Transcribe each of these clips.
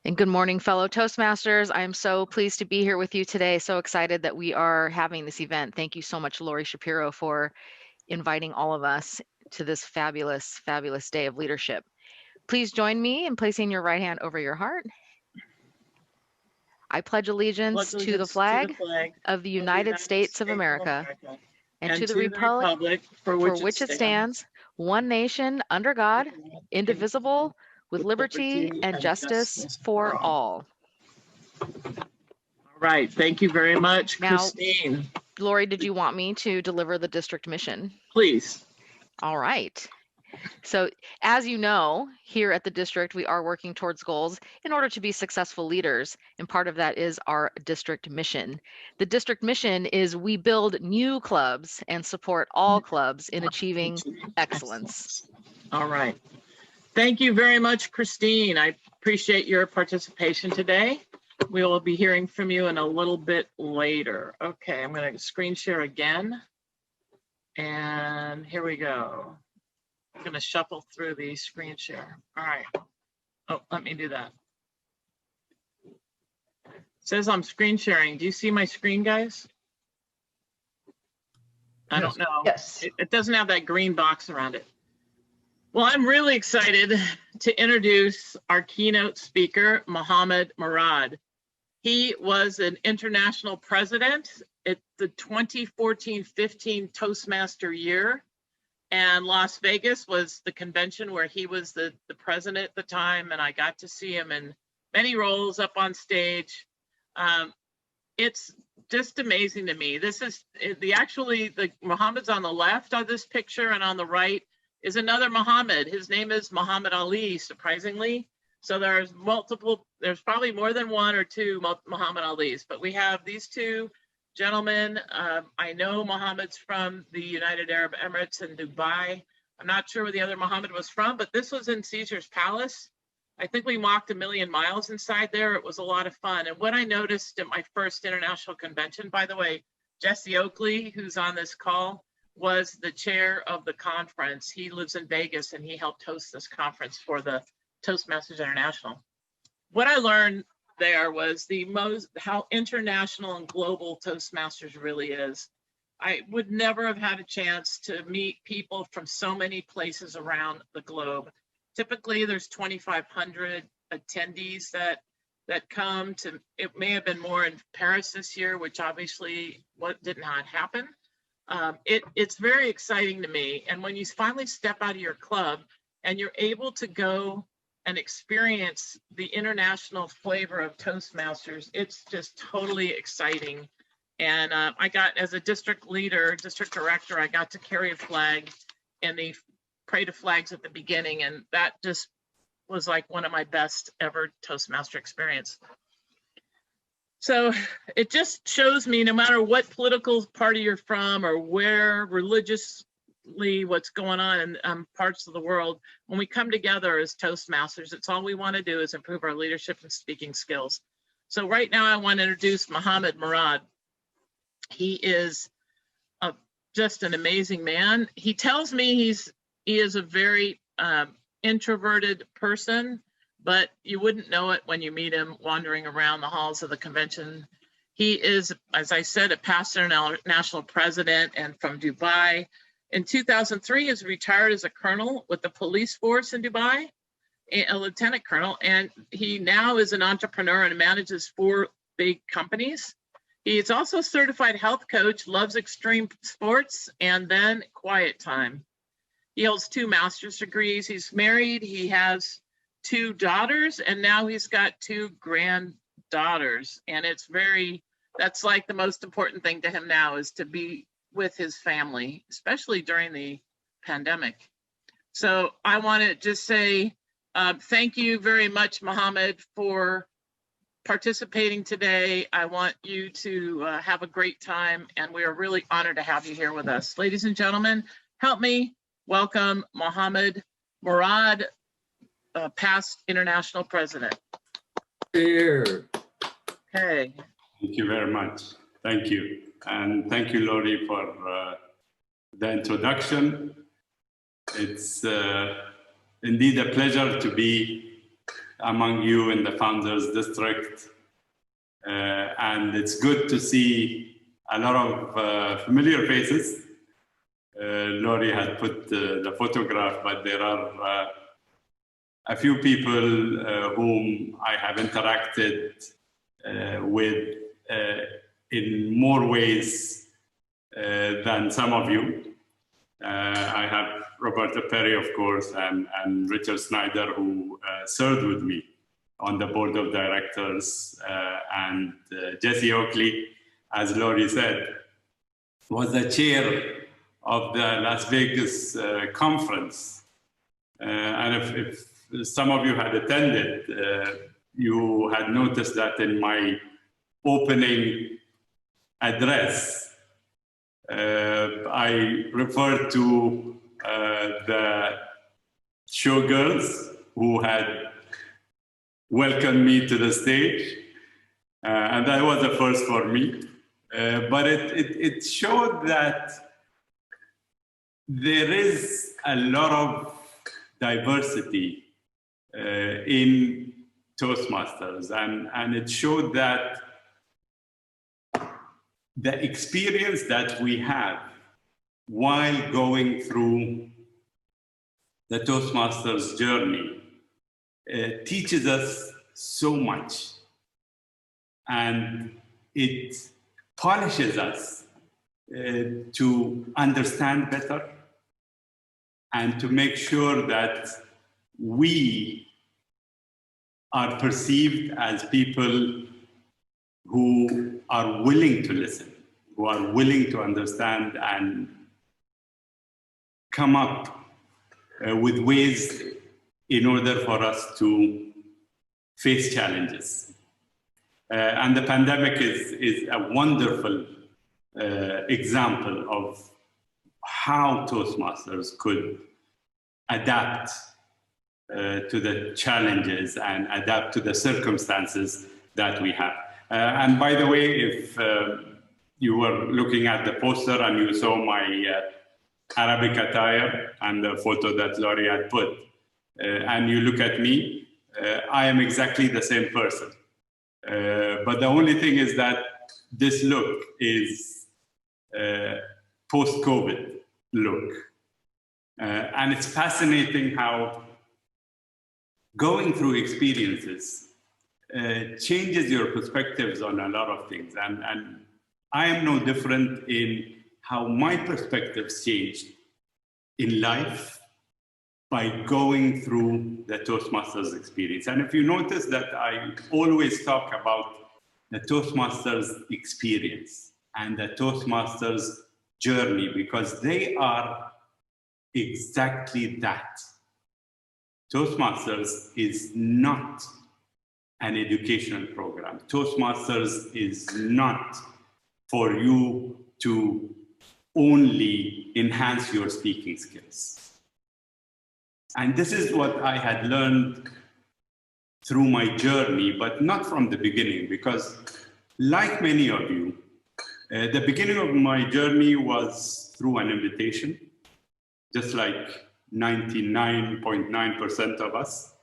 And good morning, fellow Toastmasters. I am so pleased to be here with you today. So excited that we are having this event. Thank you so much, Lori Shapiro, for inviting all of us to this fabulous, fabulous day of leadership. Please join me in placing your right hand over your heart. I pledge allegiance to the flag of the United States of America and to the republic for which it stands, one nation, under God, indivisible, with liberty and justice for all. Right. Thank you very much, Now, Christine. Lori, did you want me to deliver the district mission? Please. All right. So as you know, here at the district, we are working towards goals in order to be successful leaders. And part of that is our district mission. The district mission is we build new clubs and support all clubs in achieving excellence. All right. Thank you very much, Christine. I appreciate your participation today. We will be hearing from you in a little bit later. Okay, I'm going to screen share again. And here we go. I'm going to shuffle through the screen share. All right. Oh, let me do that. It says I'm screen sharing. Do you see my screen, guys? I don't know. Yes. It doesn't have that green box around it. Well, I'm really excited to introduce our keynote speaker, Mohammed Murad. He was an international president at the 2014-15 Toastmaster year, and Las Vegas was the convention where he was the president at the time, and I got to see him in many roles up on stage. It's just amazing to me. This is the Mohammed's on the left of this picture, and on the right is another Mohammed. His name is Muhammad Ali, surprisingly. So there's probably more than one or two Muhammad Alis, but we have these two gentlemen. I know Muhammad's from the United Arab Emirates in Dubai. I'm not sure where the other Muhammad was from, but this was in Caesar's Palace. I think we walked 1,000,000 miles inside there. It was a lot of fun. And what I noticed at my first international convention, by the way, Jesse Oakley, who's on this call, was the chair of the conference. He lives in Vegas and he helped host this conference for the Toastmasters International. What I learned there was how international and global Toastmasters really is. I would never have had a chance to meet people from so many places around the globe. Typically, there's 2,500 attendees that come to. It may have been more in Paris this year, which obviously did not happen. It's very exciting to me. And when you finally step out of your club and you're able to go and experience the international flavor of Toastmasters, it's just totally exciting. And I got, as a district director, I got to carry a flag and the parade of flags at the beginning. And that just was like one of my best ever Toastmaster experience. So it just shows me, no matter what political party you're from or where religiously what's going on in parts of the world, when we come together as Toastmasters, it's all we want to do is improve our leadership and speaking skills. So right now I want to introduce Mohammed Murad. He is just an amazing man. He tells me he is a very introverted person, but you wouldn't know it when you meet him wandering around the halls of the convention. He is, as I said, a past international president and from Dubai. In 2003, he was retired as a colonel with the police force in Dubai, a lieutenant colonel, and he now is an entrepreneur and manages 4 big companies. He is also a certified health coach, loves extreme sports, and then quiet time. He holds 2 master's degrees. He's married. He has 2 daughters, and now he's got 2 granddaughters. And that's like the most important thing to him now, is to be with his family, especially during the pandemic. So I want to just say thank you very much, Mohammed, for participating today. I want you to have a great time, and we are really honored to have you here with us. Ladies and gentlemen, help me welcome Mohammed Murad, past international president. Here. Okay. Thank you very much. Thank you. And thank you, Lori, for the introduction. It's indeed a pleasure to be among you in the Founders District. And it's good to see a lot of familiar faces. Laurie had put the photograph, but there are a few people whom I have interacted with in more ways than some of you. I have Roberta Perry, of course, and Richard Snyder, who served with me on the board of directors, and Jesse Oakley, as Laurie said, was the chair of the Las Vegas conference. And if some of you had attended, you had noticed that in my opening address, I referred to the showgirls who had welcomed me to the stage, and that was a first for me. But it showed that there is a lot of diversity in Toastmasters, and it showed that the experience that we have while going through the Toastmasters journey teaches us so much, and it polishes us to understand better and to make sure that we are perceived as people who are willing to listen, who are willing to understand and come up with ways in order for us to face challenges. And the pandemic is a wonderful example of how Toastmasters could adapt to the challenges and adapt to the circumstances that we have. And by the way, if you were looking at the poster and you saw my Arabic attire and the photo that Laurie had put, and you look at me, I am exactly the same person. But the only thing is that this look is post-COVID look. And it's fascinating how going through experiences changes your perspectives on a lot of things. And I am no different in how my perspectives changed in life by going through the Toastmasters experience. And if you notice that I always talk about the Toastmasters experience and the Toastmasters journey, because they are exactly that. Toastmasters is not an educational program. Toastmasters is not for you to only enhance your speaking skills. And this is what I had learned through my journey, but not from the beginning, because like many of you, the beginning of my journey was through an invitation, just like 99.9% of us.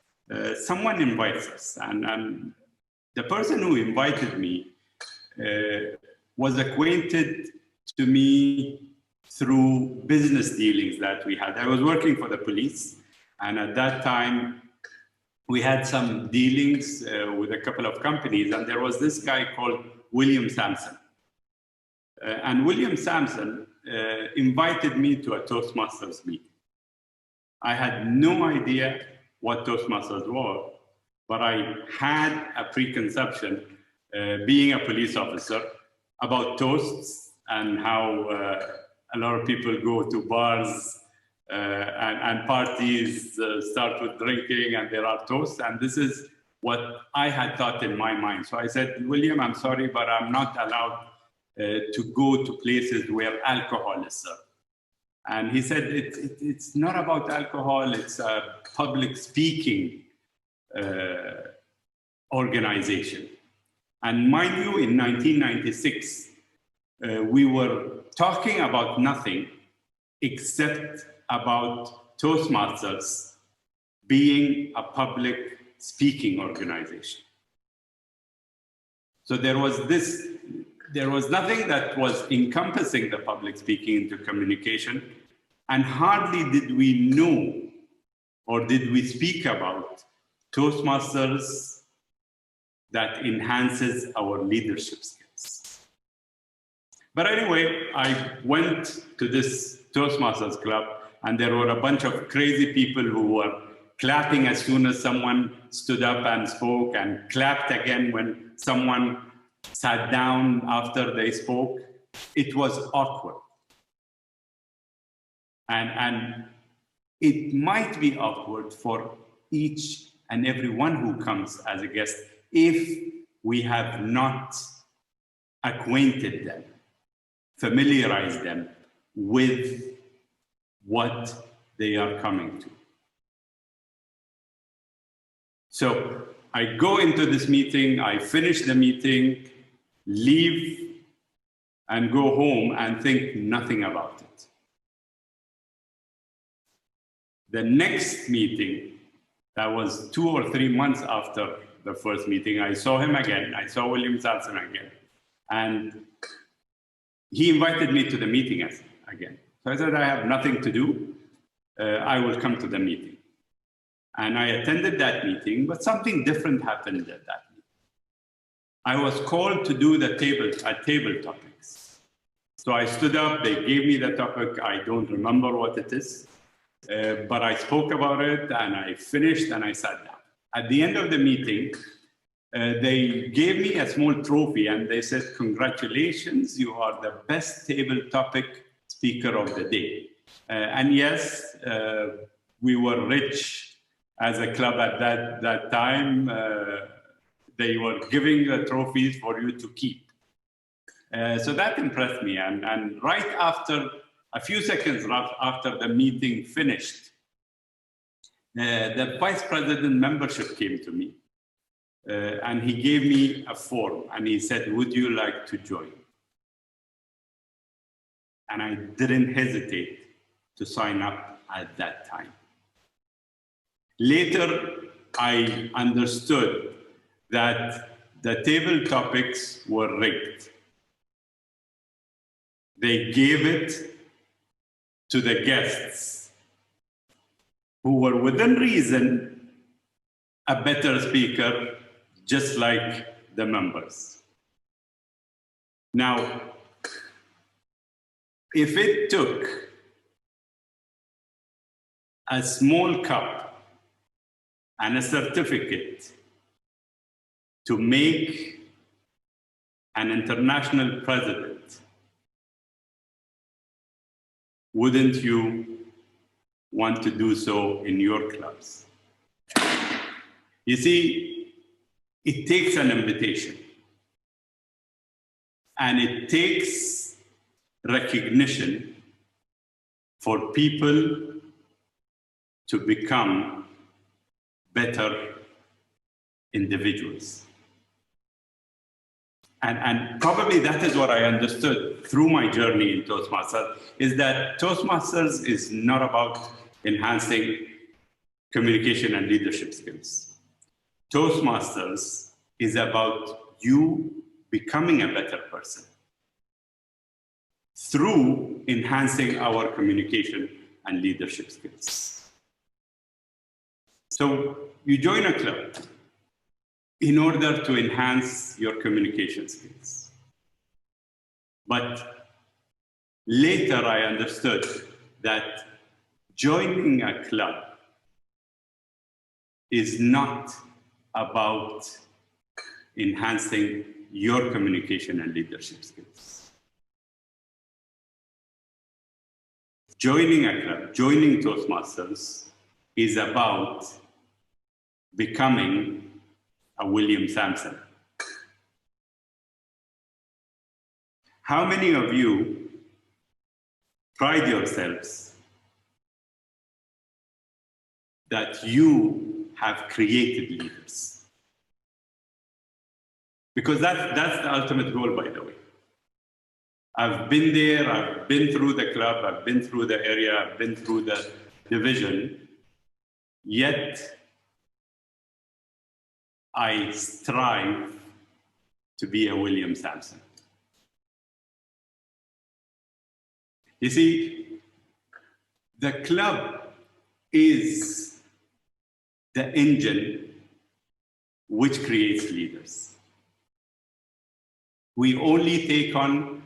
Someone invites us, and the person who invited me was acquainted to me through business dealings that we had. I was working for the police, and at that time, we had some dealings with a couple of companies, and there was this guy called William Sampson. And William Sampson invited me to a Toastmasters meeting. I had no idea what Toastmasters were, but I had a preconception, being a police officer, about toasts and how a lot of people go to bars and parties start with drinking and there are toasts. And this is what I had thought in my mind. So I said, William, I'm sorry, but I'm not allowed to go to places where alcohol is served. And he said, it's not about alcohol, it's a public speaking organization. And mind you, in 1996, we were talking about nothing except about Toastmasters being a public speaking organization. So there was nothing that was encompassing the public speaking into communication, and hardly did we know or did we speak about Toastmasters that enhances our leadership skills. But anyway, I went to this Toastmasters club, and there were a bunch of crazy people who were clapping as soon as someone stood up and spoke, and clapped again when someone sat down after they spoke. It was awkward. And it might be awkward for each and every one who comes as a guest if we have not acquainted them, familiarized them with what they are coming to. So I go into this meeting, I finish the meeting, leave, and go home and think nothing about it. The next meeting, that was 2 or 3 months after the first meeting, I saw him again. I saw William Salson again. And he invited me to the meeting again. So I said, I have nothing to do. I will come to the meeting. And I attended that meeting, but something different happened at that meeting. I was called to do the table topics. So I stood up, they gave me the topic. I don't remember what it is, but I spoke about it and I finished and I sat down. At the end of the meeting, they gave me a small trophy and they said, congratulations, you are the best table topic speaker of the day. And yes, we were rich as a club at that time. They were giving the trophies for you to keep. So that impressed me. And right after, a few seconds after the meeting finished, the vice president membership came to me. And he gave me a form and he said, would you like to join? And I didn't hesitate to sign up at that time. Later, I understood that the table topics were rigged. They gave it to the guests who were within reason a better speaker, just like the members. Now, if it took a small cup and a certificate to make an international president, wouldn't you want to do so in your clubs? You see, it takes an invitation, and it takes recognition for people to become better individuals. And probably that is what I understood through my journey in Toastmasters, is that Toastmasters is not about enhancing communication and leadership skills. Toastmasters is about you becoming a better person through enhancing our communication and leadership skills. So you join a club in order to enhance your communication skills. But later I understood that joining a club is not about enhancing your communication and leadership skills. Joining a club, joining Toastmasters, is about becoming a William Sampson. How many of you pride yourselves that you have created leaders? Because that's the ultimate goal, by the way. I've been there, I've been through the club, I've been through the area, I've been through the division, yet I strive to be a William Sampson. You see, the club is the engine which creates leaders. We only take on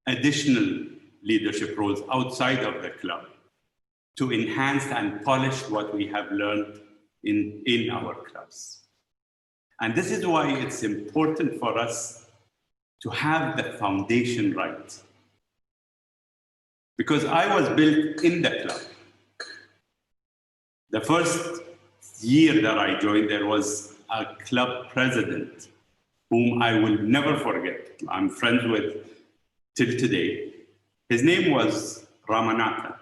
additional leadership roles outside of the club to enhance and polish what we have learned in our clubs. And this is why it's important for us to have the foundation right. Because I was built in the club. The first year that I joined, there was a club president whom I will never forget. I'm friends with till today. His name was Ramanathan.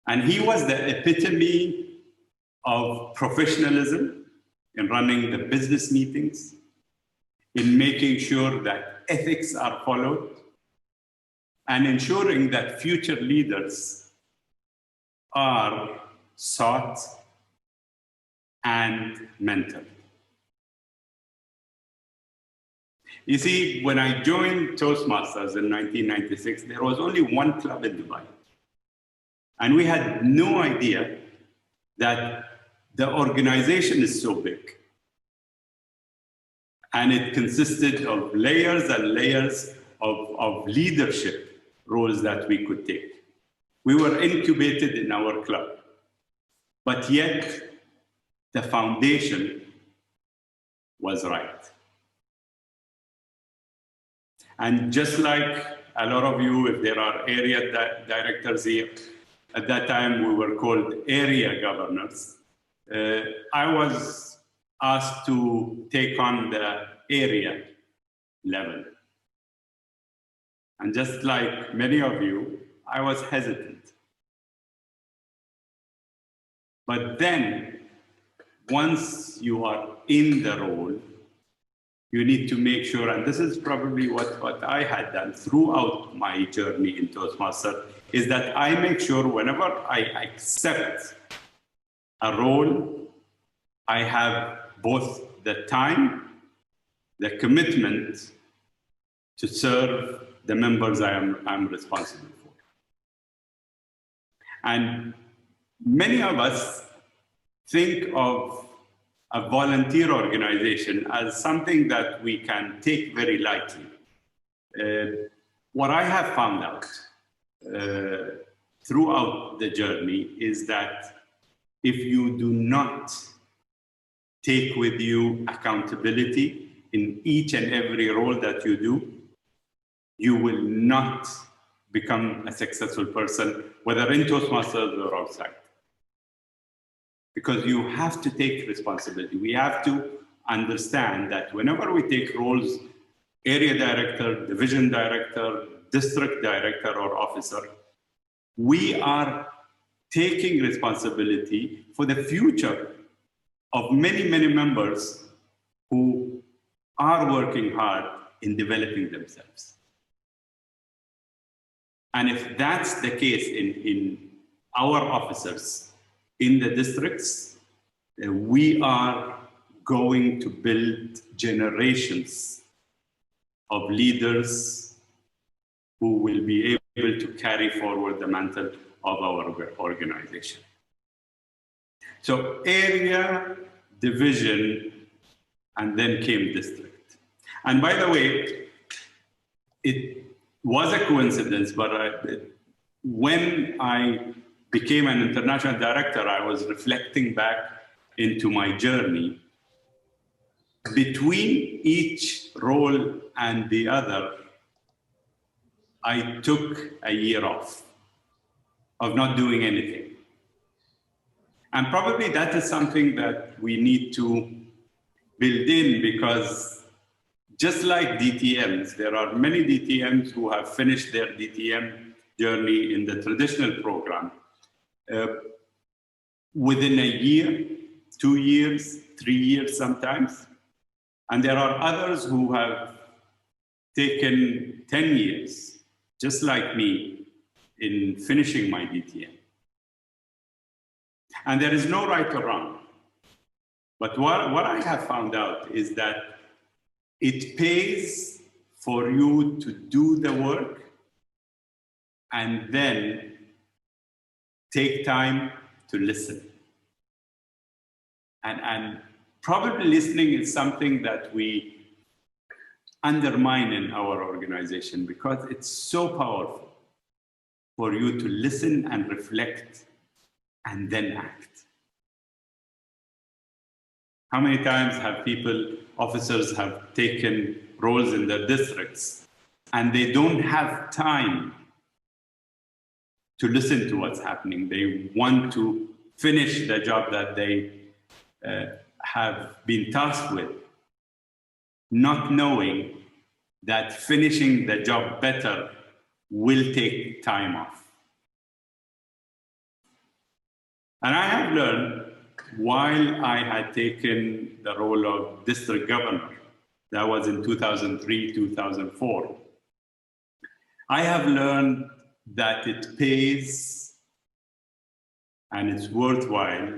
And he was the epitome of professionalism in running the business meetings, in making sure that ethics are followed, and ensuring that future leaders are sought and mentored. You see, when I joined Toastmasters in 1996, there was only one club in Dubai. And we had no idea that the organization is so big. And it consisted of layers and layers of leadership roles that we could take. We were incubated in our club, but yet the foundation was right. And just like a lot of you, if there are area directors here, at that time we were called area governors. I was asked to take on the area level. And just like many of you, I was hesitant. But then, once you are in the role, you need to make sure, and this is probably what I had done throughout my journey in Toastmasters, is that I make sure whenever I accept a role, I have both the time, the commitment to serve the members I'm responsible for. And many of us think of a volunteer organization as something that we can take very lightly. What I have found out throughout the journey is that if you do not take with you accountability in each and every role that you do, you will not become a successful person, whether in Toastmasters or outside. Because you have to take responsibility. We have to understand that whenever we take roles, area director, division director, district director, or officer, we are taking responsibility for the future of many, many members who are working hard in developing themselves. And if that's the case in our officers in the districts, we are going to build generations of leaders who will be able to carry forward the mantle of our organization. So area, division, and then came district. And by the way, it was a coincidence, but when I became an international director, I was reflecting back into my journey. Between each role and the other, I took a year off of not doing anything. And probably that is something that we need to build in, because just like DTMs, there are many DTMs who have finished their DTM journey in the traditional program within a year, 2 years, 3 years sometimes. And there are others who have taken 10 years, just like me, in finishing my DTM. And there is no right or wrong. But what I have found out is that it pays for you to do the work and then take time to listen. And probably listening is something that we undermine in our organization because it's so powerful for you to listen and reflect and then act. How many times have officers have taken roles in their districts and they don't have time to listen to what's happening? They want to finish the job that they have been tasked with, not knowing that finishing the job better will take time off. And I have learned, while I had taken the role of district governor, that was in 2003, 2004, I have learned that it pays and it's worthwhile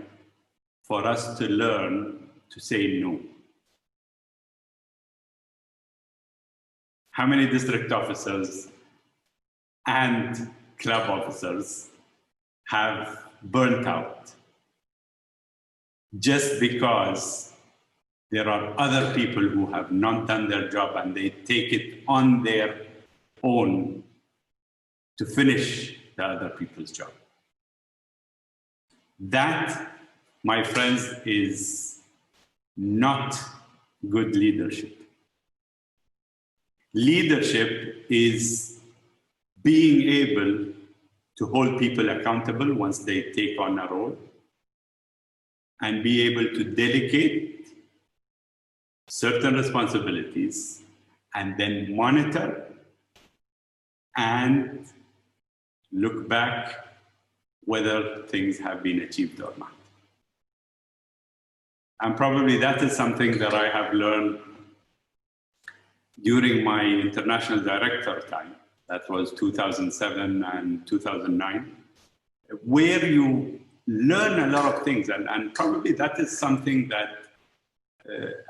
for us to learn to say no. How many district officers and club officers have burnt out just because there are other people who have not done their job and they take it on their own to finish the other people's job? That, my friends, is not good leadership. Leadership is being able to hold people accountable once they take on a role and be able to delegate certain responsibilities and then monitor and look back whether things have been achieved or not. And probably that is something that I have learned during my international director time. That was 2007 and 2009, where you learn a lot of things. And probably that is something that,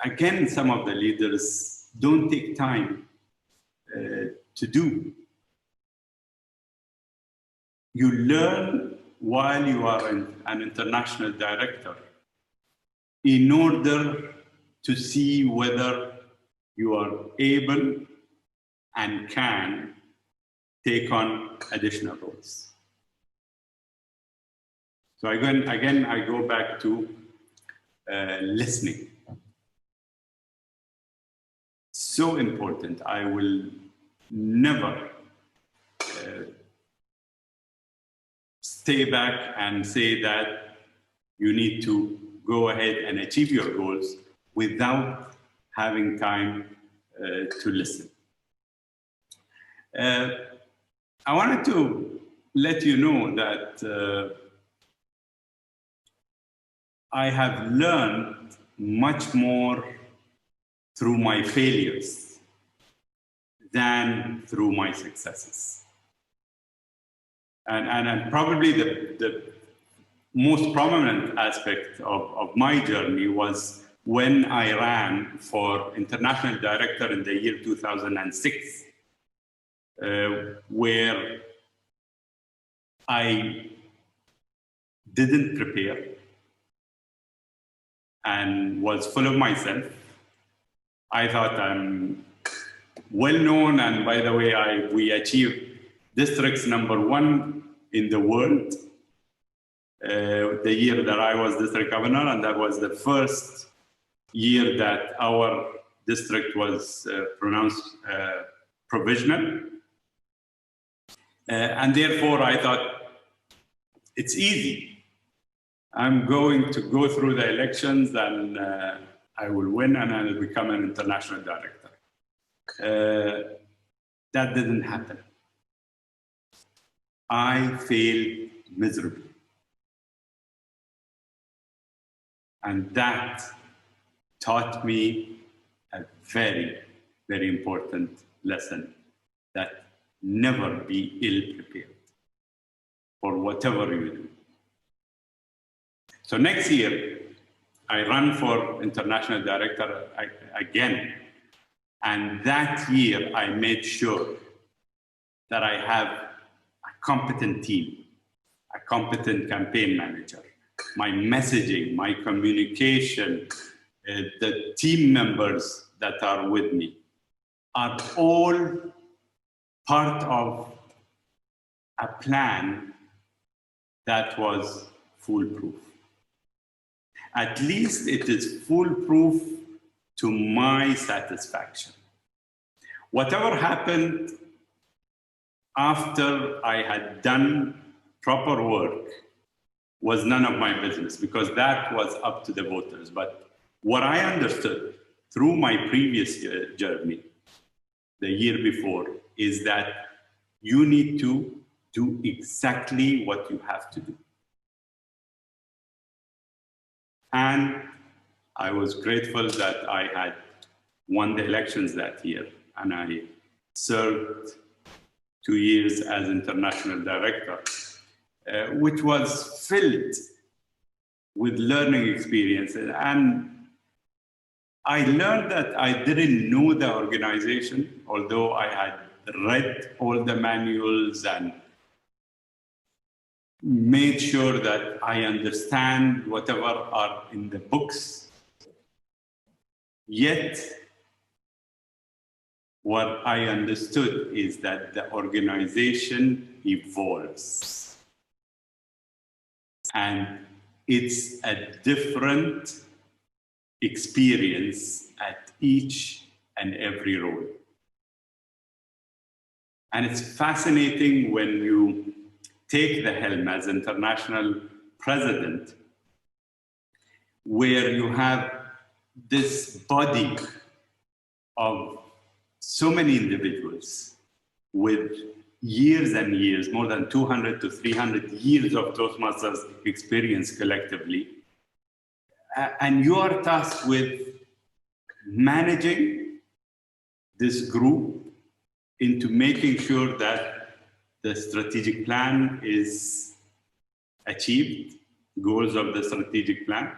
again, some of the leaders don't take time to do. You learn while you are an international director in order to see whether you are able and can take on additional roles. So again, I go back to listening. So important. I will never stay back and say that you need to go ahead and achieve your goals without having time to listen. I wanted to let you know that I have learned much more through my failures than through my successes. And probably the most prominent aspect of my journey was when I ran for international director in the year 2006, where I didn't prepare and was full of myself. I thought I'm well known, and by the way, we achieved districts #1 in the world the year that I was district governor, and that was the first year that our district was pronounced provisional. And therefore, I thought, it's easy. I'm going to go through the elections and I will win and I will become an international director. That didn't happen. I failed miserably. And that taught me a very, very important lesson, that never be ill-prepared for whatever you do. So next year, I ran for international director again. And that year, I made sure that I have a competent team, a competent campaign manager, my messaging, my communication, the team members that are with me are all part of a plan that was foolproof. At least it is foolproof to my satisfaction. Whatever happened after I had done proper work was none of my business, because that was up to the voters. But what I understood through my previous journey, the year before, is that you need to do exactly what you have to do. And I was grateful that I had won the elections that year, and I served 2 years as international director, which was filled with learning experiences. And I learned that I didn't know the organization, although I had read all the manuals and made sure that I understand whatever are in the books. Yet, what I understood is that the organization evolves. And it's a different experience at each and every role. And it's fascinating when you take the helm as international president, where you have this body of so many individuals with years and years, more than 200 to 300 years of Toastmasters experience collectively. And you are tasked with managing this group into making sure that the strategic plan is achieved, goals of the strategic plan,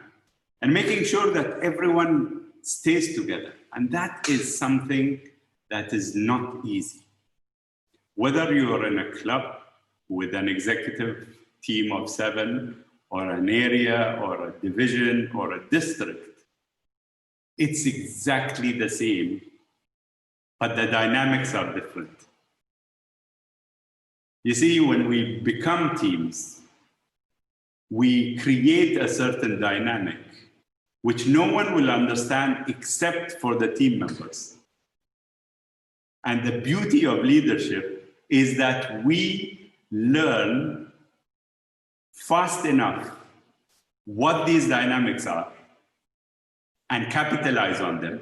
and making sure that everyone stays together. And that is something that is not easy. Whether you are in a club with an executive team of 7, or an area, or a division, or a district, it's exactly the same, but the dynamics are different. You see, when we become teams, we create a certain dynamic which no one will understand except for the team members. And the beauty of leadership is that we learn fast enough what these dynamics are and capitalize on them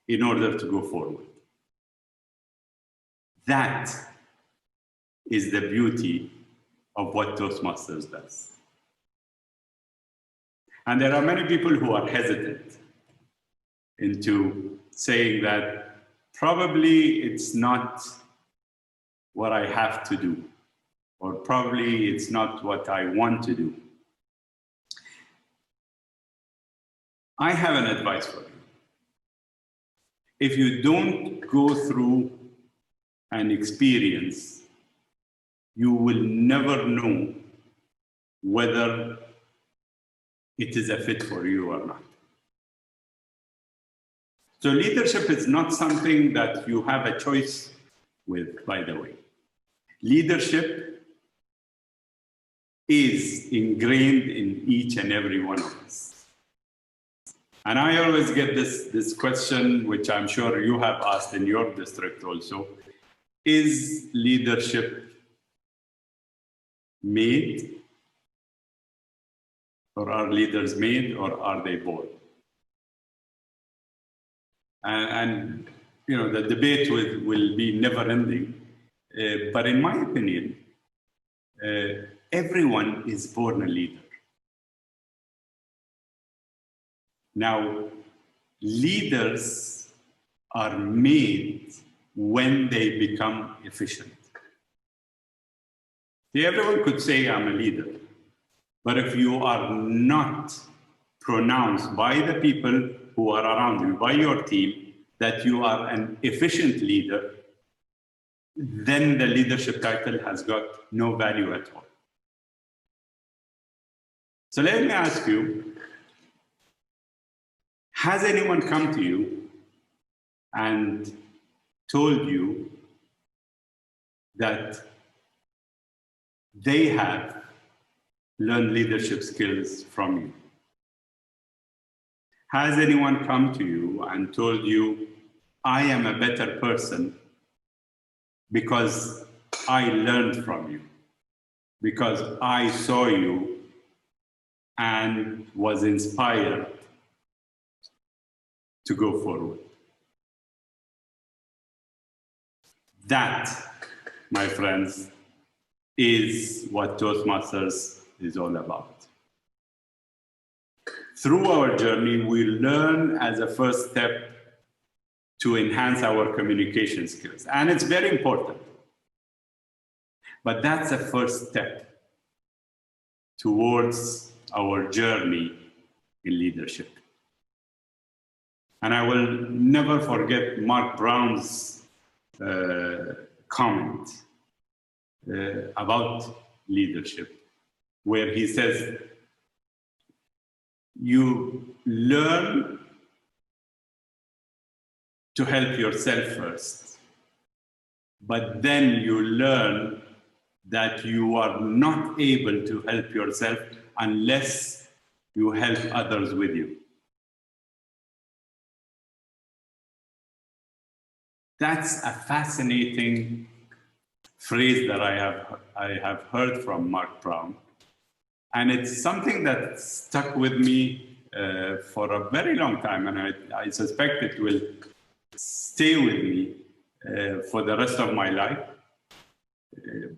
in order to go forward. That is the beauty of what Toastmasters does. And there are many people who are hesitant into saying that probably it's not what I have to do, or probably it's not what I want to do. I have an advice for you. If you don't go through an experience, you will never know whether it is a fit for you or not. So leadership is not something that you have a choice with, by the way. Leadership is ingrained in each and every one of us. And I always get this question, which I'm sure you have asked in your district also. Is leadership made? Or are leaders made, or are they born? And you know, the debate will be never ending. But in my opinion, everyone is born a leader. Now, leaders are made when they become efficient. See, everyone could say, I'm a leader. But if you are not pronounced by the people who are around you, by your team, that you are an efficient leader, then the leadership title has got no value at all. So let me ask you, has anyone come to you and told you that they have learned leadership skills from you? Has anyone come to you and told you, I am a better person because I learned from you, because I saw you and was inspired to go forward? That, my friends, is what Toastmasters is all about. Through our journey, we learn as a first step to enhance our communication skills. And it's very important. But that's a first step towards our journey in leadership. And I will never forget Mark Brown's comment about leadership, where he says, you learn to help yourself first, but then you learn that you are not able to help yourself unless you help others with you. That's a fascinating phrase that I have heard from Mark Brown. And it's something that stuck with me for a very long time. And I suspect it will stay with me for the rest of my life.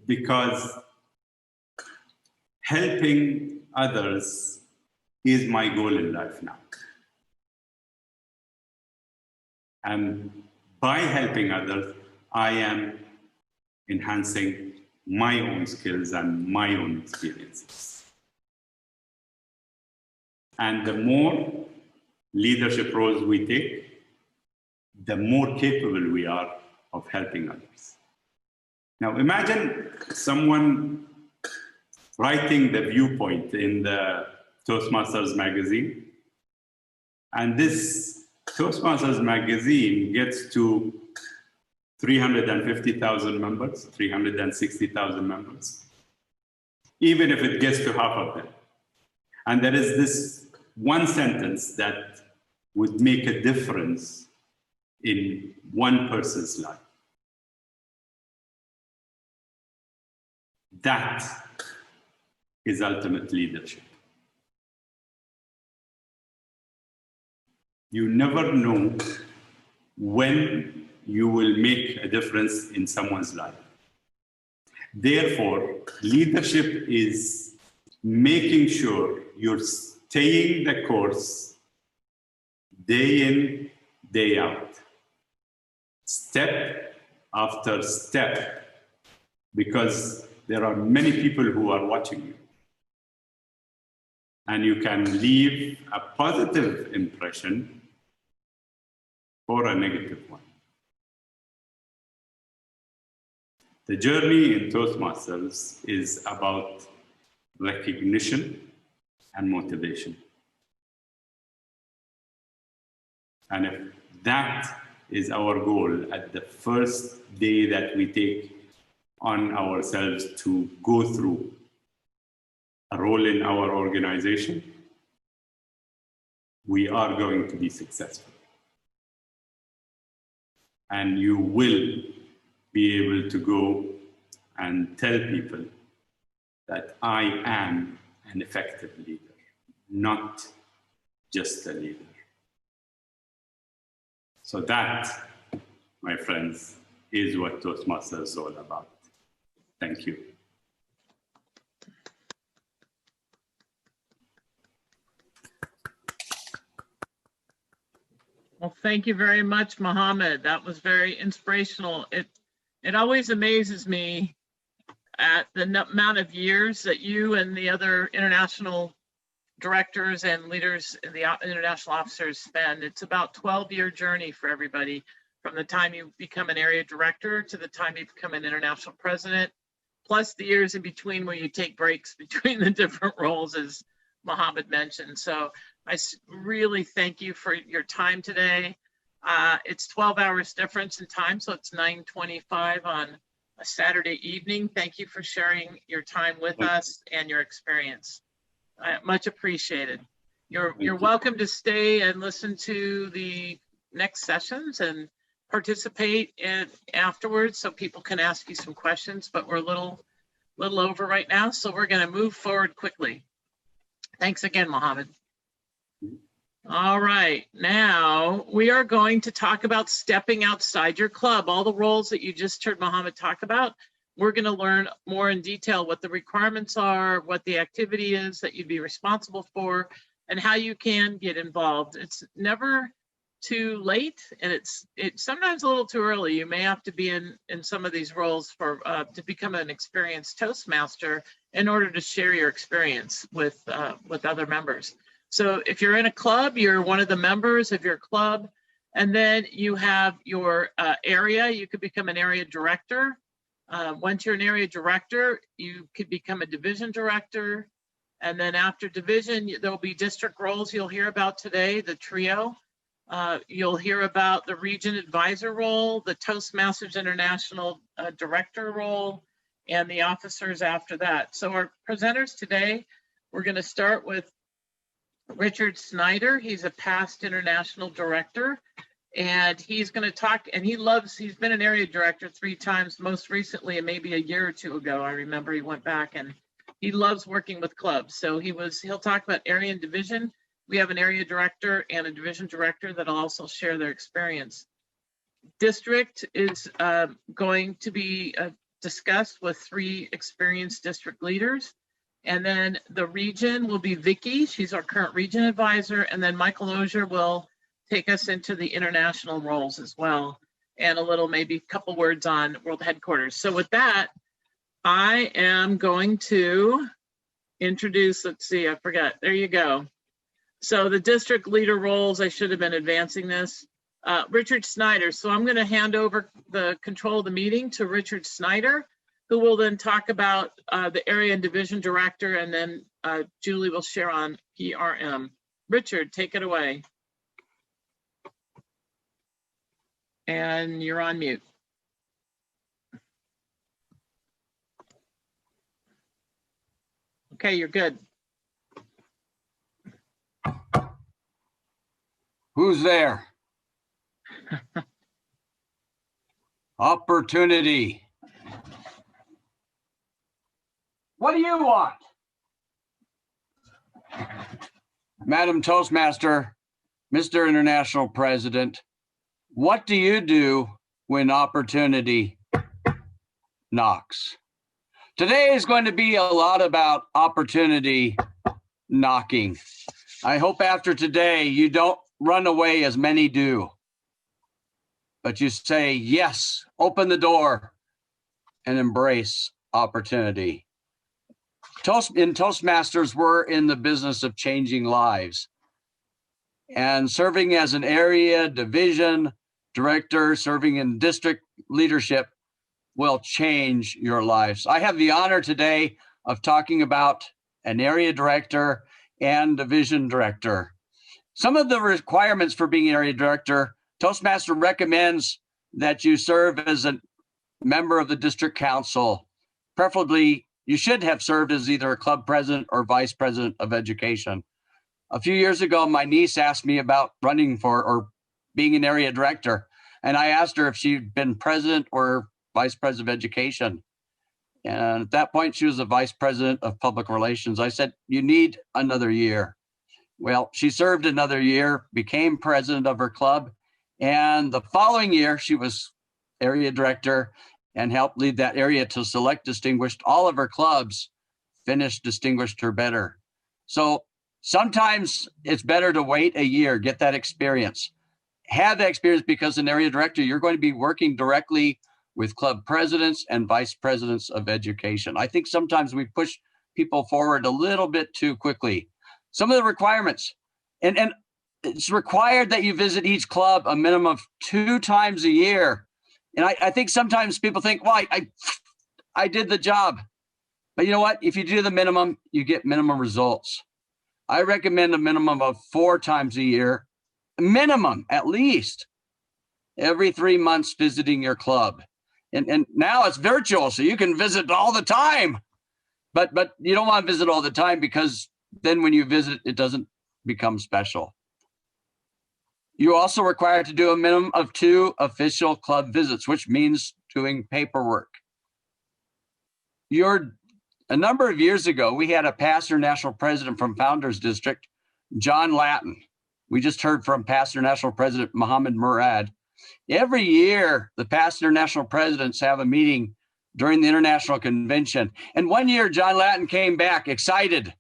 Because helping others is my goal in life now. And by helping others, I am enhancing my own skills and my own experiences. And the more leadership roles we take, the more capable we are of helping others. Now imagine someone writing the viewpoint in the Toastmasters magazine, and this Toastmasters magazine gets to 350,000 members, 360,000 members, even if it gets to half of them. And there is this one sentence that would make a difference in one person's life. That is ultimate leadership. You never know when you will make a difference in someone's life. Therefore, leadership is making sure you're staying the course day in, day out, step after step, because there are many people who are watching you. And you can leave a positive impression or a negative one. The journey in Toastmasters is about recognition and motivation. And if that is our goal at the first day that we take on ourselves to go through a role in our organization, we are going to be successful. And you will be able to go and tell people that I am an effective leader, not just a leader. So that, my friends, is what Toastmasters is all about. Thank you. Well, thank you very much, Mohammed. That was very inspirational. It always amazes me at the amount of years that you and the other international directors and leaders, the international officers spend. It's about 12-year journey for everybody, from the time you become an area director to the time you become an international president, plus the years in between where you take breaks between the different roles, as Mohammed mentioned. So I really thank you for your time today. It's 12 hours difference in time, so it's 9:25 on a Saturday evening. Thank you for sharing your time with us and your experience. Much appreciated. You're welcome to stay and listen to the next sessions and participate in afterwards, so people can ask you some questions, but we're a little over right now, so we're going to move forward quickly. Thanks again, Mohammed. All right, now we are going to talk about stepping outside your club. All the roles that you just heard Mohammed talk about, we're going to learn more in detail what the requirements are, what the activity is that you'd be responsible for, and how you can get involved. It's never too late, and it's sometimes a little too early. You may have to be in some of these roles for to become an experienced Toastmaster in order to share your experience with other members. So if you're in a club, you're one of the members of your club, and then you have your area. You could become an area director. Once you're an area director, you could become a division director. And then after division, there'll be district roles you'll hear about today, the trio. You'll hear about the region advisor role, the Toastmasters International director role, and the officers after that. So our presenters today, we're going to start with Richard Snyder. He's a past international director, and he's going to talk, and he's been an area director 3 times, most recently, and maybe a year or 2 ago. I remember he went back, and he loves working with clubs. So he'll talk about area and division. We have an area director and a division director that'll also share their experience. District is going to be discussed with 3 experienced district leaders. And then the region will be Vicky. She's our current region advisor. And then Michael Ozier will take us into the international roles as well. And maybe a couple words on world headquarters. So with that, I am going to introduce, let's see, I forgot. There you go. So the district leader roles, I should have been advancing this. Richard Snyder. So I'm going to hand over the control of the meeting to Richard Snyder, who will then talk about the area and division director, and then Julie will share on PRM. Richard, take it away. And you're on mute. Okay, you're good. Who's there? Opportunity. What do you want? Madam Toastmaster, Mr. International President, what do you do when opportunity knocks? Today is going to be a lot about opportunity knocking. I hope after today you don't run away as many do, but you say, yes, open the door and embrace opportunity. In Toastmasters, we're in the business of changing lives, and serving as an area division director, serving in district leadership will change your lives. I have the honor today of talking about an area director and division director. Some of the requirements for being an area director, Toastmaster recommends that you serve as a member of the district council. Preferably, you should have served as either a club president or vice president of education. A few years ago, my niece asked me about running for or being an area director, and I asked her if she'd been president or vice president of education. And at that point, she was the vice president of public relations. I said, you need another year. Well, she served another year, became president of her club, and the following year, she was area director and helped lead that area to select distinguished. All of her clubs finished distinguished or better. So sometimes it's better to wait a year, get that experience. Have that experience, because an area director, you're going to be working directly with club presidents and vice presidents of education. I think sometimes we push people forward a little bit too quickly. some of the requirements. And it's required that you visit each club a minimum of 2 times a year. And I think sometimes people think, well, I did the job. But you know what? If you do the minimum, you get minimum results. I recommend a minimum of 4 times a year, minimum at least, every 3 months visiting your club. And now it's virtual, so you can visit all the time. But you don't want to visit all the time, because then when you visit, it doesn't become special. You're also required to do a minimum of 2 official club visits, which means doing paperwork. A number of years ago, we had a past international president from Founders District, John Latin. We just heard from past international president Mohammed Murad. Every year, the past international presidents have a meeting during the international convention. And one year, John Latin came back excited.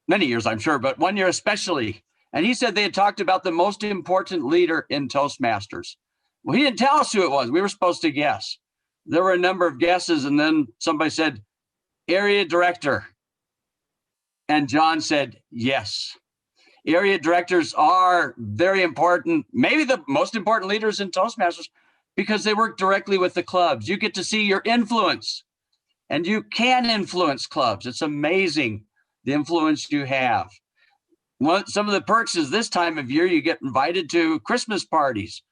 Many years, I'm sure, but one year especially. And he said they had talked about the most important leader in Toastmasters. Well, he didn't tell us who it was. We were supposed to guess. There were a number of guesses, and then somebody said, area director. And John said, yes. Area directors are very important, maybe the most important leaders in Toastmasters, because they work directly with the clubs. You get to see your influence, and you can influence clubs. It's amazing the influence you have. Some of the perks is this time of year, you get invited to Christmas parties.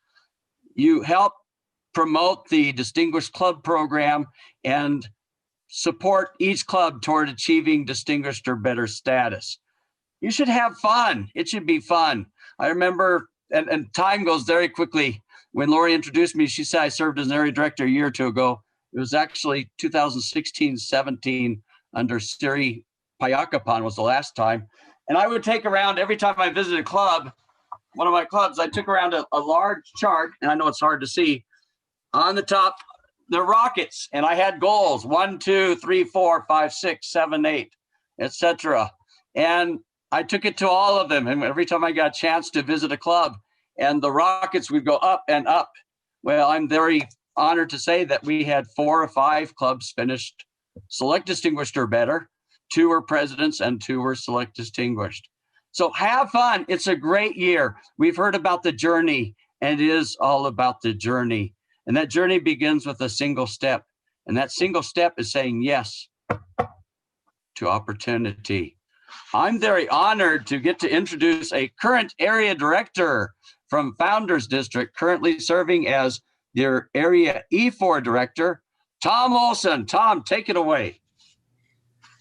You help promote the Distinguished Club program and support each club toward achieving distinguished or better status. You should have fun. It should be fun. I remember, and time goes very quickly. When Lori introduced me, she said I served as an area director a year or 2 ago. It was actually 2016-17 under Siri Payakapan was the last time. And I would take around, every time I visited a club, one of my clubs, I took around a large chart, and I know it's hard to see. On the top, the rockets, and I had goals, 1, 2, 3, 4, 5, 6, 7, 8, etc. And I took it to all of them. And every time I got a chance to visit a club, and the rockets would go up and up. Well, I'm very honored to say that we had 4 or 5 clubs finished select distinguished or better. 2 were presidents and 2 were select distinguished. So have fun. It's a great year. We've heard about the journey, and it is all about the journey. And that journey begins with a single step. And that single step is saying yes to opportunity. I'm very honored to get to introduce a current area director from Founders District, currently serving as their area E4 director, Tom Olson. Tom, take it away.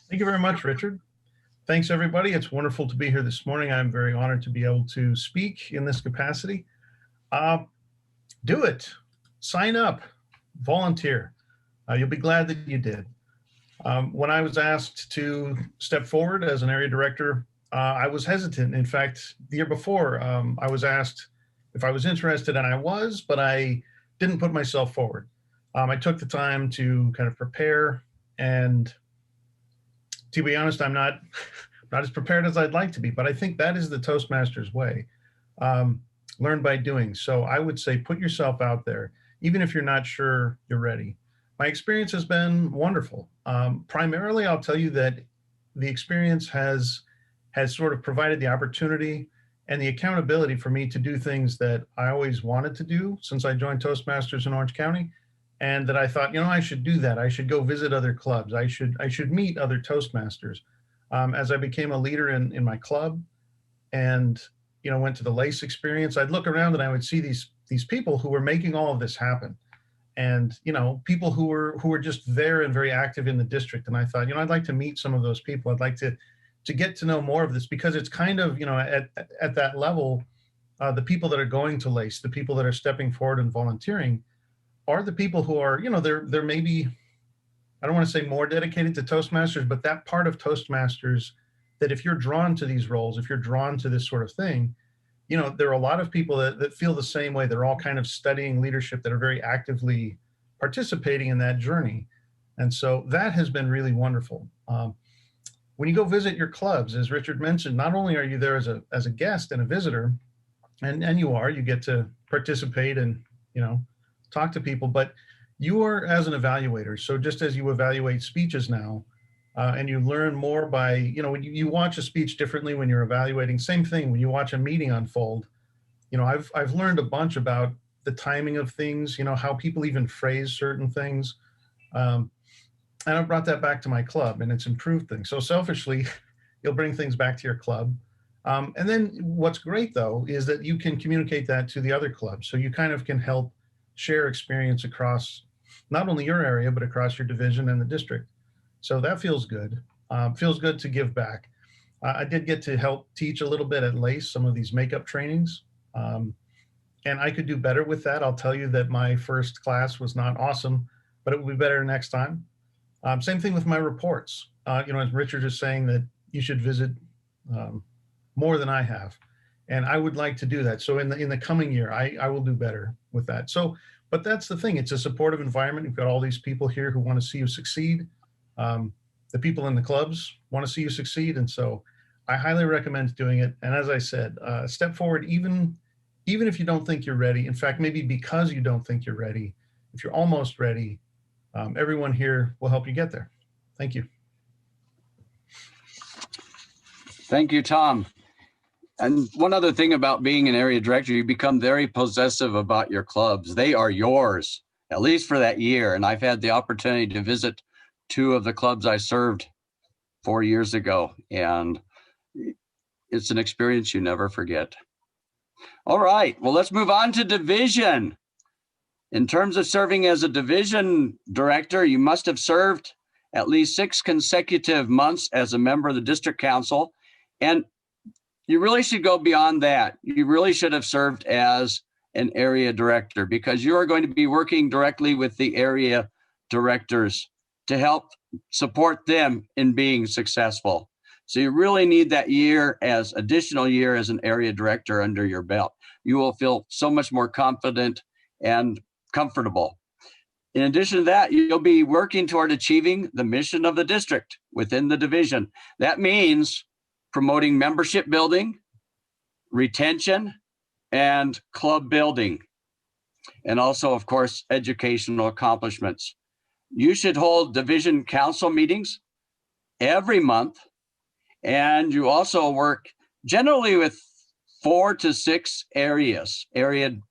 Thank you very much, Richard. Thanks, everybody. It's wonderful to be here this morning. I'm very honored to be able to speak in this capacity. Do it. Sign up. Volunteer. You'll be glad that you did. When I was asked to step forward as an area director, I was hesitant. In fact, the year before, I was asked if I was interested, and I was, but I didn't put myself forward. I took the time to kind of prepare, and to be honest, I'm not as prepared as I'd like to be, but I think that is the Toastmasters way. Learn by doing. So I would say put yourself out there, even if you're not sure you're ready. My experience has been wonderful. Primarily, I'll tell you that the experience has sort of provided the opportunity and the accountability for me to do things that I always wanted to do since I joined Toastmasters in Orange County, and that I thought, I should do that. I should go visit other clubs. I should meet other Toastmasters. As I became a leader in my club and went to the LACE experience, I'd look around and I would see these people who were making all of this happen. And, people who were just there and very active in the district. And I thought, I'd like to meet some of those people. I'd like to get to know more of this, because it's kind of, at that level, the people that are going to LACE, the people that are stepping forward and volunteering are the people who are, they're maybe, I don't want to say more dedicated to Toastmasters, but that part of Toastmasters that if you're drawn to these roles, if you're drawn to this sort of thing, there are a lot of people that feel the same way. They're all kind of studying leadership, that are very actively participating in that journey. And so that has been really wonderful. When you go visit your clubs, as Richard mentioned, not only are you there as a guest and a visitor, and you get to participate and, talk to people, but you are as an evaluator. So just as you evaluate speeches now, And you learn more by, when you watch a speech differently when you're evaluating. Same thing when you watch a meeting unfold. I've learned a bunch about the timing of things, how people even phrase certain things. And I've brought that back to my club, and it's improved things. So selfishly, you'll bring things back to your club. And then what's great, though, is that you can communicate that to the other clubs. So you kind of can help share experience across not only your area, but across your division and the district. So that feels good. Feels good to give back. I did get to help teach a little bit at LACE, some of these makeup trainings. And I could do better with that. I'll tell you that my first class was not awesome, but it will be better next time. Same thing with my reports. As Richard is saying, that you should visit more than I have. And I would like to do that. So in the coming year, I will do better with that. So, but that's the thing. It's a supportive environment. You've got all these people here who want to see you succeed. The people in the clubs want to see you succeed. And so I highly recommend doing it. And as I said, step forward, even if you don't think you're ready. In fact, maybe because you don't think you're ready, if you're almost ready, everyone here will help you get there. Thank you. Thank you, Tom. And one other thing about being an area director, you become very possessive about your clubs. They are yours, at least for that year. And I've had the opportunity to visit 2 of the clubs I served 4 years ago. And it's an experience you never forget. All right, well, let's move on to division. In terms of serving as a division director, you must have served at least 6 consecutive months as a member of the district council. And you really should go beyond that. You really should have served as an area director, because you are going to be working directly with the area directors to help support them in being successful. So you really need that additional year as an area director under your belt. You will feel so much more confident and comfortable. In addition to that, you'll be working toward achieving the mission of the district within the division. That means promoting membership building, retention, and club building, and also, of course, educational accomplishments. You should hold division council meetings every month, and you also work generally with 4 to 6 area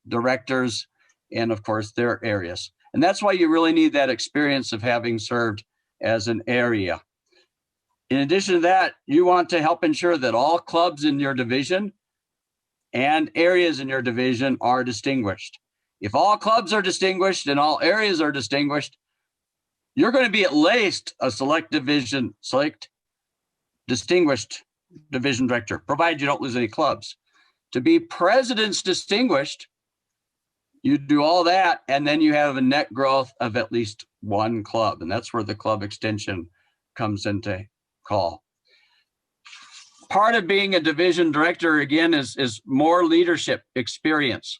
directors, and of course, their areas. And that's why you really need that experience of having served as an area. In addition to that, you want to help ensure that all clubs in your division and areas in your division are distinguished. If all clubs are distinguished and all areas are distinguished, you're going to be at least a distinguished division director, provided you don't lose any clubs. To be president's distinguished, you do all that, and then you have a net growth of at least 1 club, and that's where the club extension comes into call. Part of being a division director, again, is more leadership experience.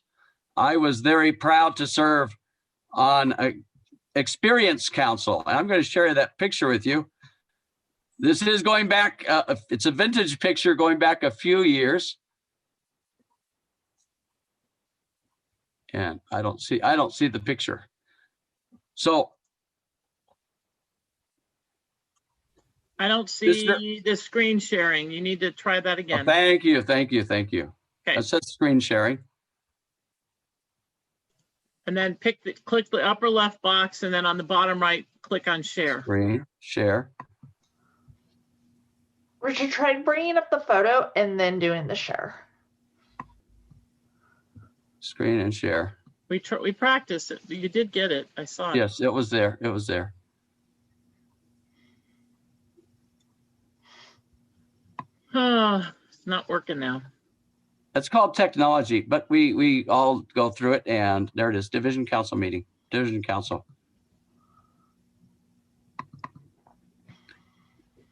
I was very proud to serve on an experience council. I'm going to share that picture with you. This is going back, it's a vintage picture going back a few years. And I don't see the picture. So I don't see the screen sharing. You need to try that again. Oh, thank you. Okay. That says screen sharing. And then click the upper left box, and then on the bottom right, click on share. Screen share. Richard, try bringing up the photo and then doing the share. Screen and share. We practiced it. You did get it. I saw it. Yes, it was there. Oh, it's not working now. It's called technology, but we all go through it, and there it is. Division council meeting. Division council.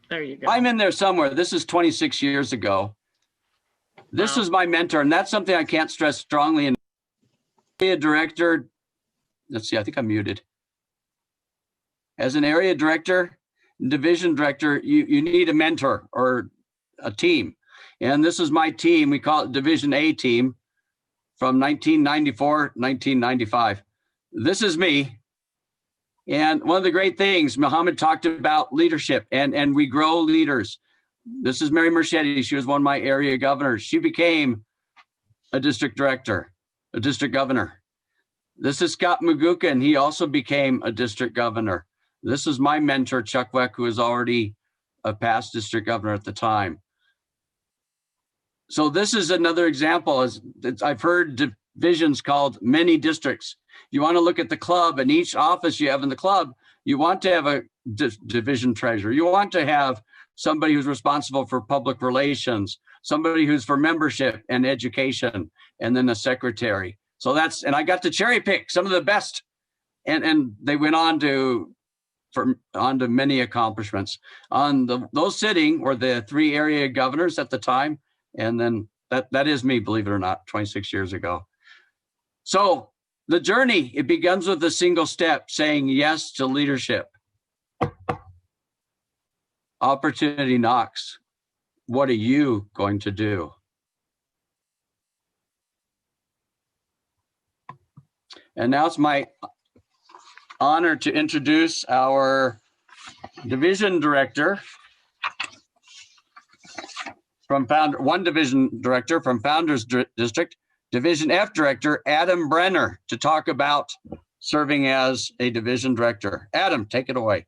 There you go. I'm in there somewhere. This is 26 years ago. This was my mentor, and that's something I can't stress strongly. And area director, let's see, I think I'm muted. As an area director, division director, you need a mentor or a team. And this is my team. We call it Division A team from 1994, 1995. This is me. And one of the great things, Mohammed talked about leadership, and we grow leaders. This is Mary Marchetti. She was one of my area governors. She became a district director, a district governor. This is Scott Maguka, he also became a district governor. This is my mentor, Chuck Weck, who was already a past district governor at the time. So this is another example. I've heard divisions called mini districts. You want to look at the club, and each office you have in the club, you want to have a division treasurer. You want to have somebody who's responsible for public relations, somebody who's for membership and education, and then a secretary. So that's, and I got to cherry pick some of the best, and they went on to many accomplishments. Those sitting were the 3 area governors at the time, and then that is me, believe it or not, 26 years ago. So the journey, it begins with a single step, saying yes to leadership. Opportunity knocks. What are you going to do? And now it's my honor to introduce our division director from one division director from Founders District, Division F director, Adam Brenner, to talk about serving as a division director. Adam, take it away.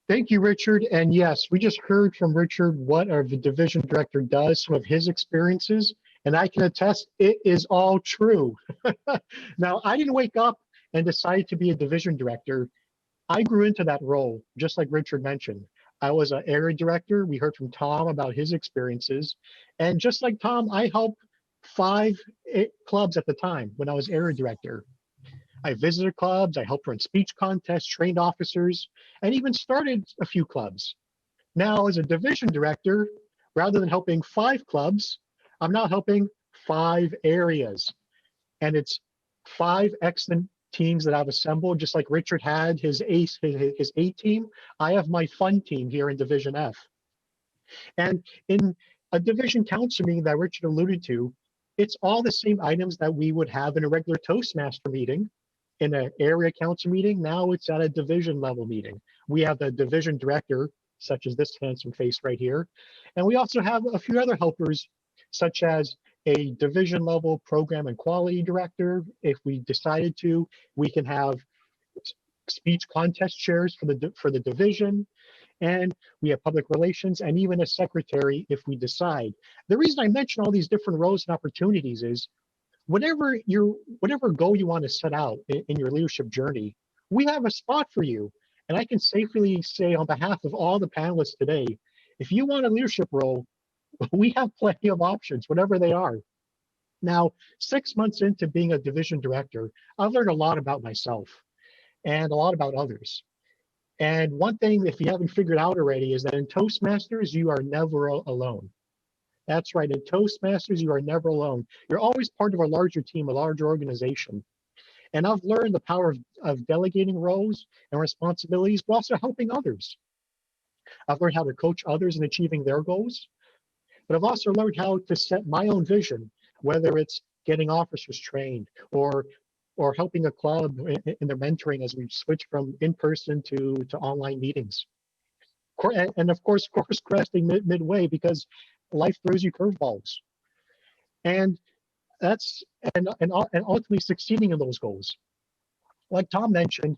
Thank you, Richard. And yes, we just heard from Richard what our division director does, some of his experiences, and I can attest it is all true. Now, I didn't wake up and decide to be a division director. I grew into that role, just like Richard mentioned. I was an area director. We heard from Tom about his experiences. And just like Tom, I helped 5 clubs at the time when I was area director. I visited clubs, I helped run speech contests, trained officers, and even started a few clubs. Now, as a division director, rather than helping 5 clubs, I'm now helping 5 areas. And it's 5 excellent teams that I've assembled, just like Richard had his A team. I have my fun team here in Division F. And in a division council meeting that Richard alluded to, it's all the same items that we would have in a regular Toastmaster meeting. In an area council meeting, now it's at a division level meeting. We have the division director, such as this handsome face right here. And we also have a few other helpers, such as a division level program and quality director. If we decided to, we can have speech contest chairs for the division. And we have public relations and even a secretary if we decide. The reason I mention all these different roles and opportunities is whatever goal you want to set out in your leadership journey, we have a spot for you. And I can safely say on behalf of all the panelists today, if you want a leadership role, we have plenty of options, whatever they are. Now, 6 months into being a division director, I've learned a lot about myself and a lot about others. And one thing, if you haven't figured out already, is that in Toastmasters, you are never alone. That's right, in Toastmasters, you are never alone. You're always part of a larger team, a larger organization. And I've learned the power of delegating roles and responsibilities, but also helping others. I've learned how to coach others in achieving their goals, but I've also learned how to set my own vision, whether it's getting officers trained or helping a club in their mentoring as we switch from in-person to online meetings. And of course, course correcting midway because life throws you curveballs. And that's and ultimately succeeding in those goals. Like Tom mentioned,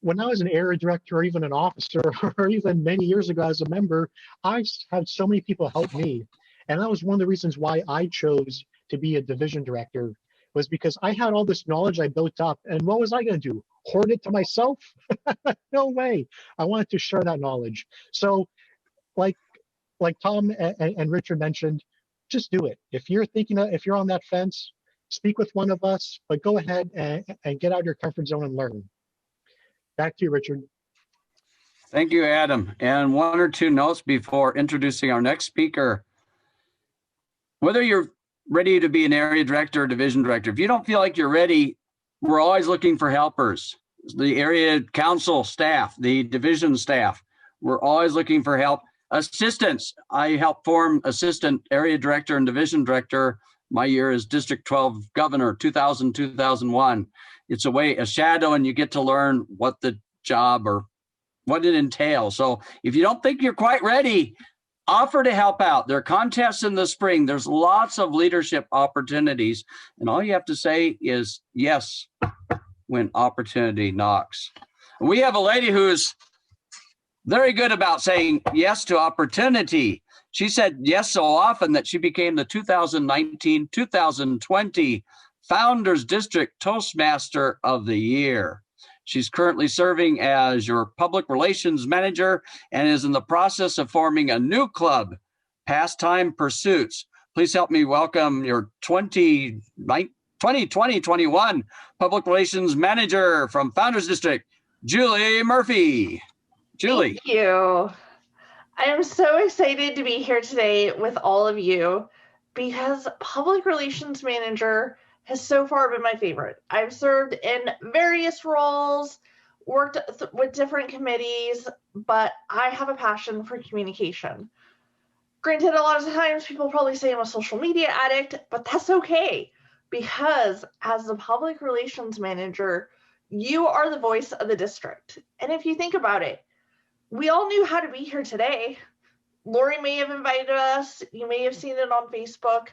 when I was an area director or even an officer, or even many years ago as a member, I had so many people help me. And that was one of the reasons why I chose to be a division director, was because I had all this knowledge I built up. And what was I going to do? Hoard it to myself? No way. I wanted to share that knowledge. So like Tom and Richard mentioned, just do it. If you're if you're on that fence, speak with one of us, but go ahead and get out of your comfort zone and learn. Back to you, Richard. Thank you, Adam. And 1 or 2 notes before introducing our next speaker. Whether you're ready to be an area director or division director, if you don't feel like you're ready, we're always looking for helpers. The area council staff, the division staff, we're always looking for help. Assistants, I helped form assistant area director and division director. My year is District 12 governor, 2000-2001. It's a shadow, and you get to learn what the job or what it entails. So if you don't think you're quite ready, offer to help out. There are contests in the spring. There's lots of leadership opportunities. And all you have to say is yes when opportunity knocks. We have a lady who's very good about saying yes to opportunity. She said yes so often that she became the 2019-2020 Founders District Toastmaster of the Year. She's currently serving as your public relations manager and is in the process of forming a new club, Pastime Pursuits. Please help me welcome your 2020-21 public relations manager from Founders District, Julie Murphy. Julie. Thank you. I am so excited to be here today with all of you because public relations manager has so far been my favorite. I've served in various roles, worked with different committees, but I have a passion for communication. Granted, a lot of times people probably say I'm a social media addict, but that's okay because as the public relations manager, you are the voice of the district. And if you think about it, we all knew how to be here today. Lori may have invited us. You may have seen it on Facebook.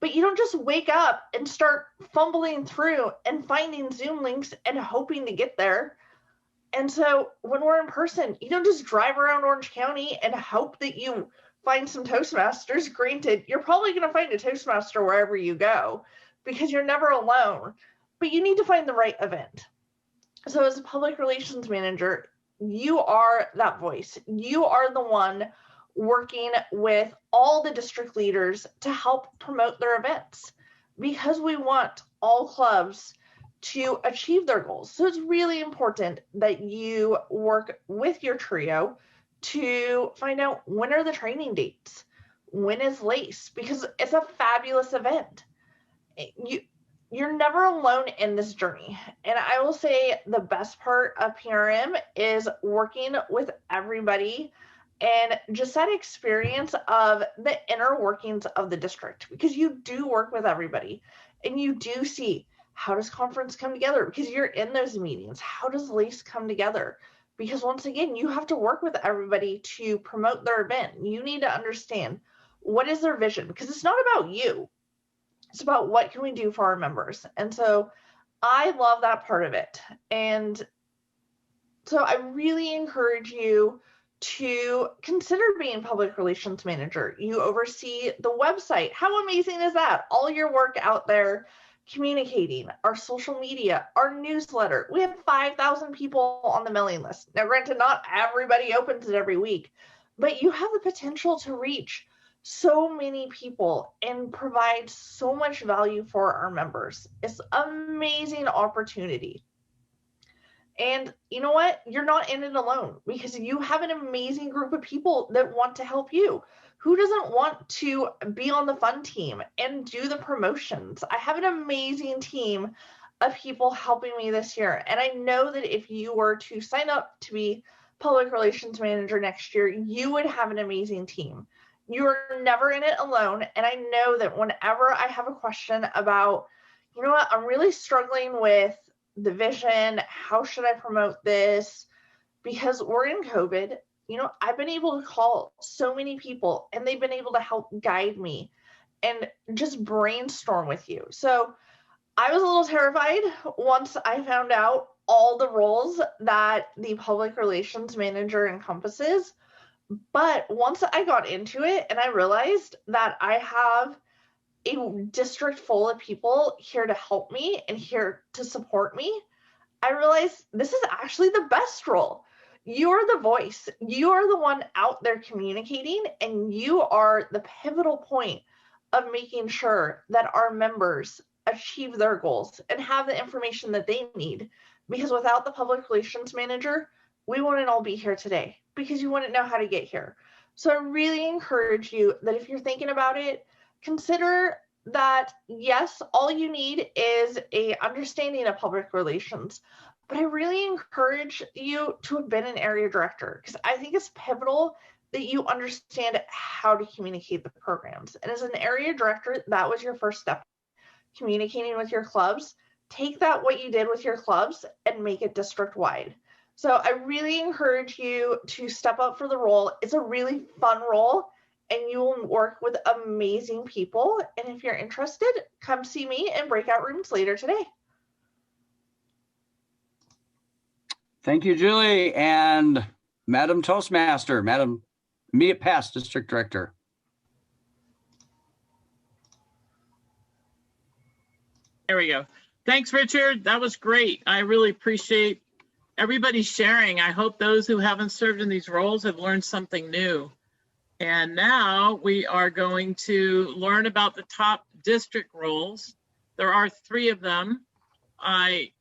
But you don't just wake up and start fumbling through and finding Zoom links and hoping to get there. And so when we're in person, you don't just drive around Orange County and hope that you find some Toastmasters. Granted, you're probably going to find a Toastmaster wherever you go because you're never alone. But you need to find the right event. So as a public relations manager, you are that voice. You are the one working with all the district leaders to help promote their events because we want all clubs to achieve their goals. So it's really important that you work with your trio to find out when are the training dates, when is LACE, because it's a fabulous event. You're never alone in this journey. And I will say the best part of PRM is working with everybody and just that experience of the inner workings of the district, because you do work with everybody and you do see how does conference come together because you're in those meetings. How does LACE come together? Because once again, you have to work with everybody to promote their event. You need to understand what is their vision because it's not about you. It's about what can we do for our members. And so I love that part of it. And so I really encourage you to consider being public relations manager. You oversee the website. How amazing is that? All your work out there communicating, our social media, our newsletter. We have 5,000 people on the mailing list. Now, granted, not everybody opens it every week, but you have the potential to reach so many people and provide so much value for our members. It's an amazing opportunity. And you know what? You're not in it alone because you have an amazing group of people that want to help you. Who doesn't want to be on the fun team and do the promotions? I have an amazing team of people helping me this year. And I know that if you were to sign up to be public relations manager next year, you would have an amazing team. You are never in it alone. And I know that whenever I have a question about, you know what, I'm really struggling with the vision, how should I promote this? Because we're in COVID, you know, I've been able to call so many people and they've been able to help guide me and just brainstorm with you. So I was a little terrified once I found out all the roles that the public relations manager encompasses. But once I got into it and I realized that I have a district full of people here to help me and here to support me, I realized this is actually the best role. You're the voice. You are the one out there communicating, and you are the pivotal point of making sure that our members achieve their goals and have the information that they need. Because without the public relations manager, we wouldn't all be here today because you wouldn't know how to get here. So I really encourage you that if you're thinking about it, consider that, yes, all you need is a understanding of public relations, but I really encourage you to have been an area director because I think it's pivotal that you understand how to communicate the programs. And as an area director, that was your first step, communicating with your clubs. Take that, what you did with your clubs, and make it district-wide. So I really encourage you to step up for the role. It's a really fun role, and you will work with amazing people. And if you're interested, come see me in breakout rooms later today. Thank you, Julie. And Madam Toastmaster, Madam Immediate Past District Director. There we go. Thanks, Richard. That was great. I really appreciate everybody sharing. I hope those who haven't served in these roles have learned something new. And now we are going to learn about the top district roles. There are 3 of them. I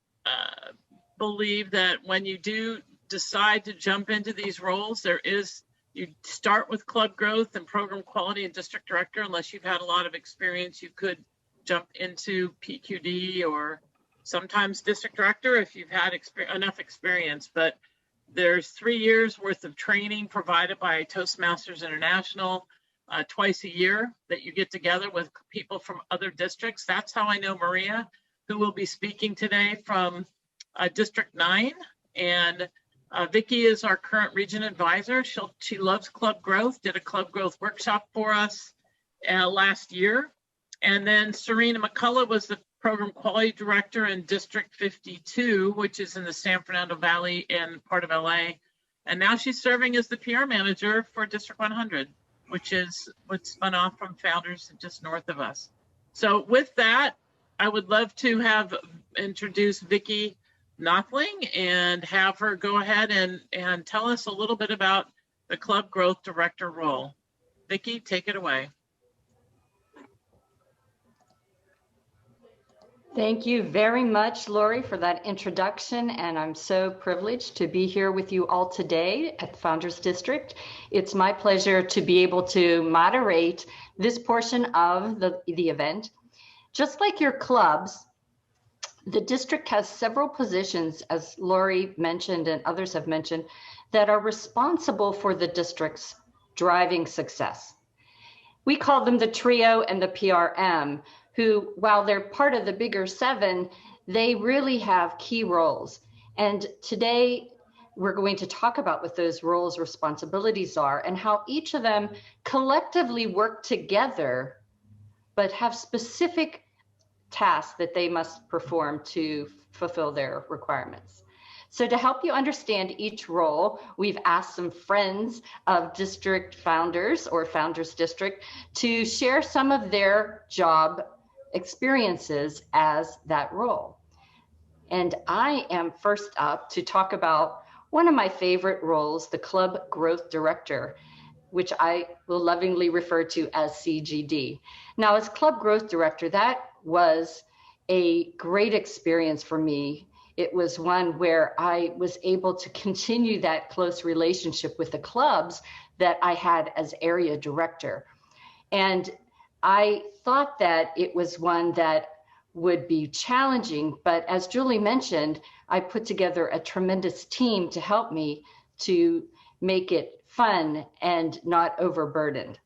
believe that when you do decide to jump into these roles, you start with club growth and program quality and district director. Unless you've had a lot of experience, you could jump into PQD or sometimes district director if you've had enough experience. But there's 3 years worth of training provided by Toastmasters International twice a year that you get together with people from other districts. That's how I know Maria, who will be speaking today from District 9. And Vicki is our current region advisor. She loves club growth, did a club growth workshop for us last year. And then Serena McCullough was the program quality director in District 52, which is in the San Fernando Valley and part of LA. And now she's serving as the PR manager for District 100, which is what's spun off from Founders just north of us. So with that, I would love to introduce Vicki Nothling and have her go ahead and tell us a little bit about the club growth director role. Vicki, take it away. Thank you very much, Lori, for that introduction, and I'm so privileged to be here with you all today at the Founders District. It's my pleasure to be able to moderate this portion of the event. Just like your clubs, the district has several positions, as Lori mentioned and others have mentioned, that are responsible for the district's driving success. We call them the trio and the PRM, who, while they're part of the bigger 7, they really have key roles. And today, we're going to talk about what those roles' responsibilities are and how each of them collectively work together, but have specific tasks that they must perform to fulfill their requirements. So to help you understand each role, we've asked some friends of district founders or Founders District to share some of their job experiences as that role. And I am first up to talk about one of my favorite roles, the Club Growth Director, which I will lovingly refer to as CGD. Now, as Club Growth Director, that was a great experience for me. It was one where I was able to continue that close relationship with the clubs that I had as area director. And I thought that it was one that would be challenging, but as Julie mentioned, I put together a tremendous team to help me to make it fun and not overburdened.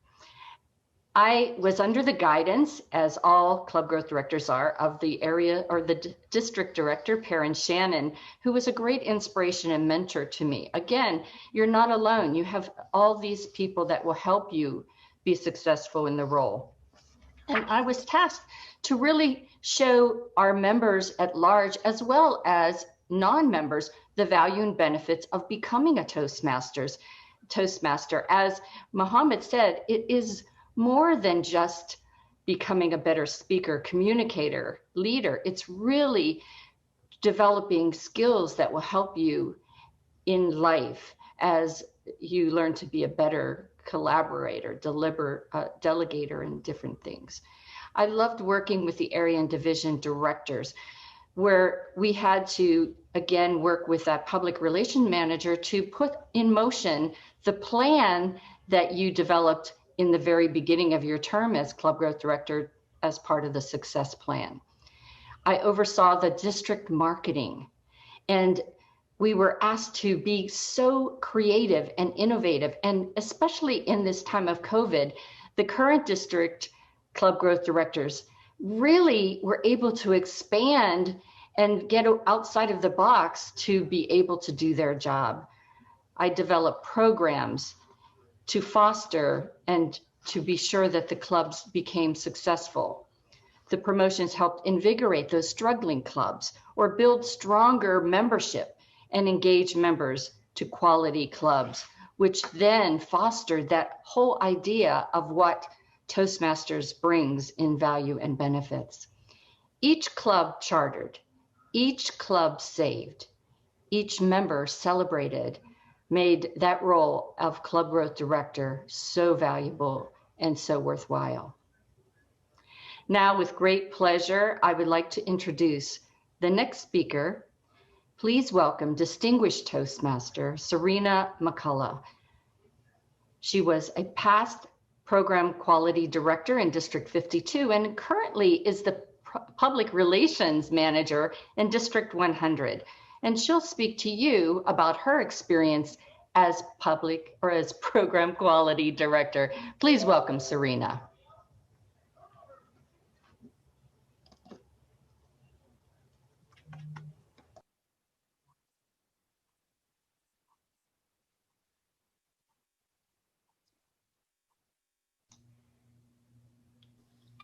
I was under the guidance, as all club growth directors are, of the area or the district director, Perrin Shannon, who was a great inspiration and mentor to me. Again, you're not alone. You have all these people that will help you be successful in the role. And I was tasked to really show our members at large, as well as non-members, the value and benefits of becoming a Toastmaster. As Mohammed said, it is more than just becoming a better speaker, communicator, leader. It's really developing skills that will help you in life as you learn to be a better collaborator, delegator, and different things. I loved working with the area and division directors, where we had to, again, work with that public relation manager to put in motion the plan that you developed in the very beginning of your term as club growth director as part of the success plan. I oversaw the district marketing, and we were asked to be so creative and innovative, and especially in this time of COVID, the current district club growth directors really were able to expand and get outside of the box to be able to do their job. I developed programs to foster and to be sure that the clubs became successful. The promotions helped invigorate those struggling clubs or build stronger membership and engage members to quality clubs, which then fostered that whole idea of what Toastmasters brings in value and benefits. Each club chartered, each club saved, each member celebrated, made that role of club growth director so valuable and so worthwhile. Now, with great pleasure, I would like to introduce the next speaker. Please welcome distinguished Toastmaster, Serena McCullough. She was a past program quality director in District 52 and currently is the public relations manager in District 100. And she'll speak to you about her experience as public or as program quality director. Please welcome Serena.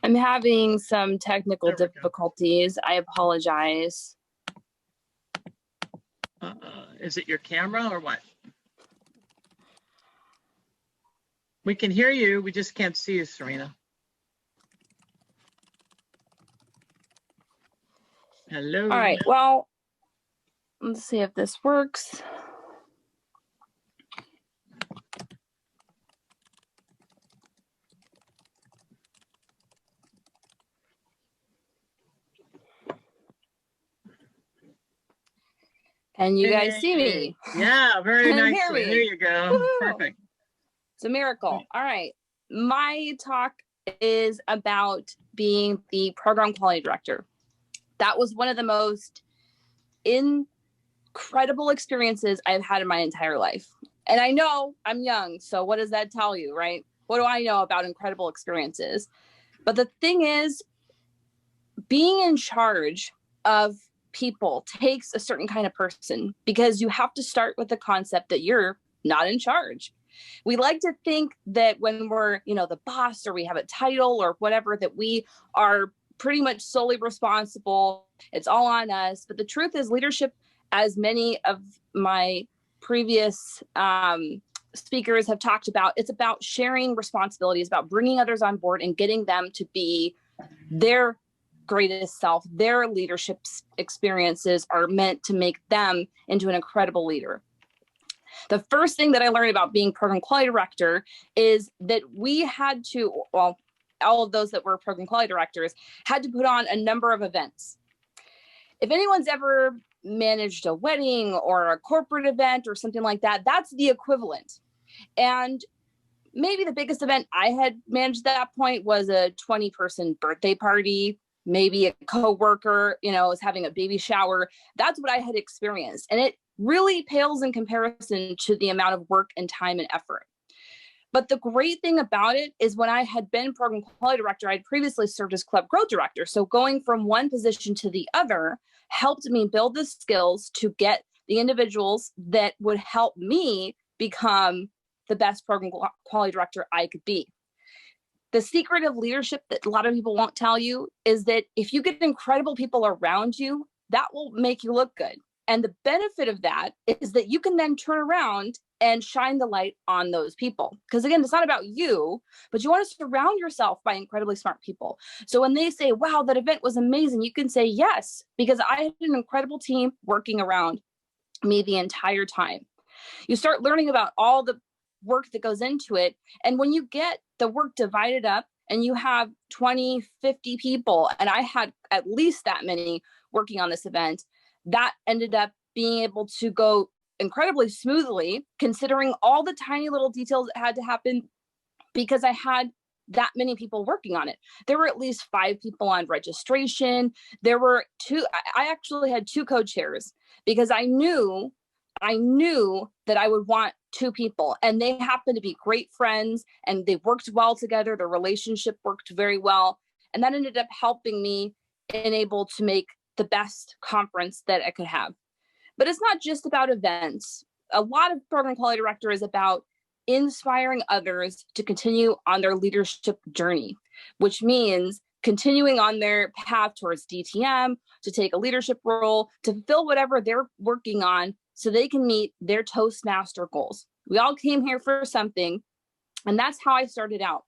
I'm having some technical difficulties. I apologize. Is it your camera or what? We can hear you. We just can't see you, Serena. Hello. All right. Well, let's see if this works. Can you guys see me? Yeah, very Can you nicely. hear me? There you go. Woo-hoo. Perfect. It's a miracle. All right. My talk is about being the program quality director. That was one of the most incredible experiences I've had in my entire life. And I know I'm young, so what does that tell you, right? What do I know about incredible experiences? But the thing is, being in charge of people takes a certain kind of person, because you have to start with the concept that you're not in charge. We like to think that when we're, the boss, or we have a title or whatever, that we are pretty much solely responsible. It's all on us. But the truth is, leadership, as many of my previous speakers have talked about, it's about sharing responsibilities, about bringing others on board and getting them to be their greatest self. Their leadership experiences are meant to make them into an incredible leader. The first thing that I learned about being program quality director is that we had to, well, all of those that were program quality directors had to put on a number of events. If anyone's ever managed a wedding or a corporate event or something like that, that's the equivalent. And maybe the biggest event I had managed at that point was a 20-person birthday party. Maybe a coworker, is having a baby shower. That's what I had experienced. And it really pales in comparison to the amount of work and time and effort. But the great thing about it is, when I had been program quality director, I'd previously served as club growth director. So going from one position to the other helped me build the skills to get the individuals that would help me become the best program quality director I could be. The secret of leadership that a lot of people won't tell you is that if you get incredible people around you, that will make you look good. And the benefit of that is that you can then turn around and shine the light on those people. Because again, it's not about you, but you want to surround yourself by incredibly smart people. So when they say, wow, that event was amazing, you can say yes, because I had an incredible team working around me the entire time. You start learning about all the work that goes into it. And when you get the work divided up and you have 20, 50 people, and I had at least that many working on this event, that ended up being able to go incredibly smoothly, considering all the tiny little details that had to happen, because I had that many people working on it. There were at least 5 people on registration. There were 2, I actually had 2 co-chairs, because I knew that I would want 2 people, and they happened to be great friends, and they worked well together. Their relationship worked very well. And that ended up helping me and able to make the best conference that I could have. But it's not just about events. A lot of program quality director is about inspiring others to continue on their leadership journey, which means continuing on their path towards DTM, to take a leadership role, to fulfill whatever they're working on so they can meet their Toastmaster goals. We all came here for something, and that's how I started out.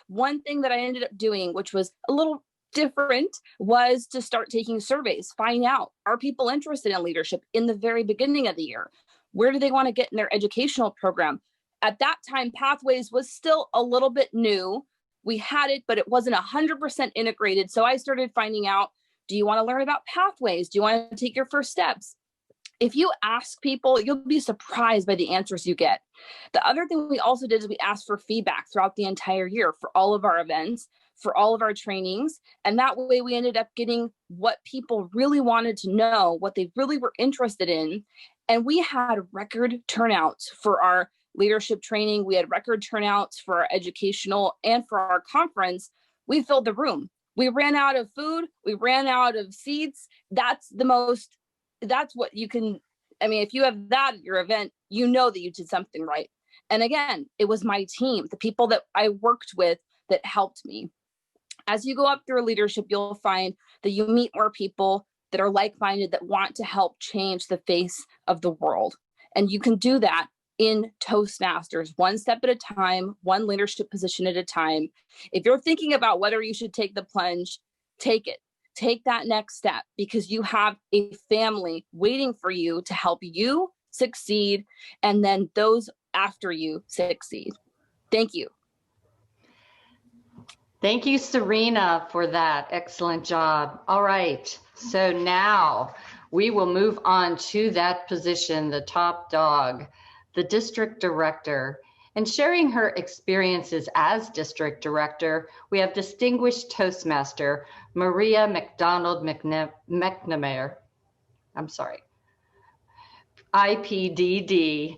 One thing that I ended up doing, which was a little different, was to start taking surveys, find out, are people interested in leadership in the very beginning of the year? Where do they want to get in their educational program? At that time, Pathways was still a little bit new. We had it, but it wasn't 100% integrated. So I started finding out, do you want to learn about Pathways? Do you want to take your first steps? If you ask people, you'll be surprised by the answers you get. The other thing we also did is we asked for feedback throughout the entire year for all of our events, for all of our trainings. And that way we ended up getting what people really wanted to know, what they really were interested in. And we had record turnouts for our leadership training. We had record turnouts for our educational and for our conference. We filled the room. We ran out of food. We ran out of seats. That's what you can, I mean, if you have that at your event, you know that you did something right. And again, it was my team, the people that I worked with that helped me. As you go up through leadership, you'll find that you meet more people that are like-minded, that want to help change the face of the world. And you can do that in Toastmasters, one step at a time, one leadership position at a time. If you're thinking about whether you should take the plunge, take it. Take that next step, because you have a family waiting for you to help you succeed, and then those after you succeed. Thank you. Thank you, Serena, for that. Excellent job. All right. So now we will move on to that position, the top dog, the district director. And sharing her experiences as district director, we have distinguished Toastmaster Maria McDonald McNamara. I'm sorry. IPDD,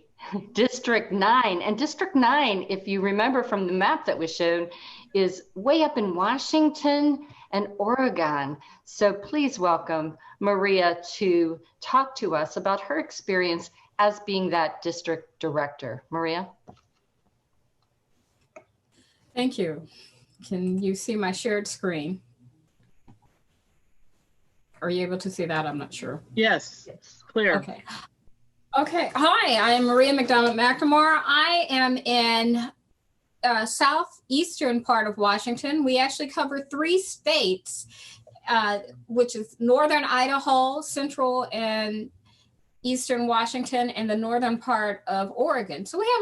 District 9. And District 9, if you remember from the map that was shown, is way up in Washington and Oregon. So please welcome Maria to talk to us about her experience as being that district director. Maria? Thank you. Can you see my shared screen? Are you able to see that? I'm not sure. Yes, clear. Okay. Okay. Hi, I'm Maria McDonald McNamara. I am in southeastern part of Washington. We actually cover 3 states, which is northern Idaho, central and eastern Washington, and the northern part of Oregon. So we have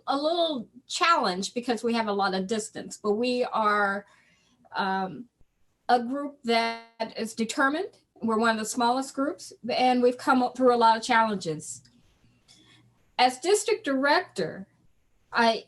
a little challenge because we have a lot of distance, but we are a group that is determined. We're one of the smallest groups, and we've come up through a lot of challenges. As district director, I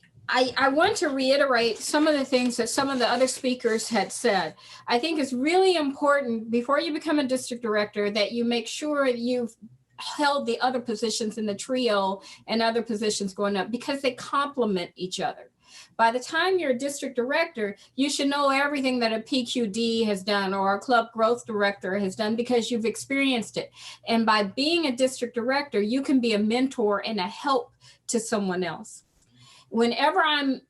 want to reiterate some of the things that some of the other speakers had said. I think it's really important before you become a district director that you make sure you've held the other positions in the trio and other positions going up, because they complement each other. By the time you're a district director, you should know everything that a PQD has done or a club growth director has done, because you've experienced it. And by being a district director, you can be a mentor and a help to someone else. Whenever I'm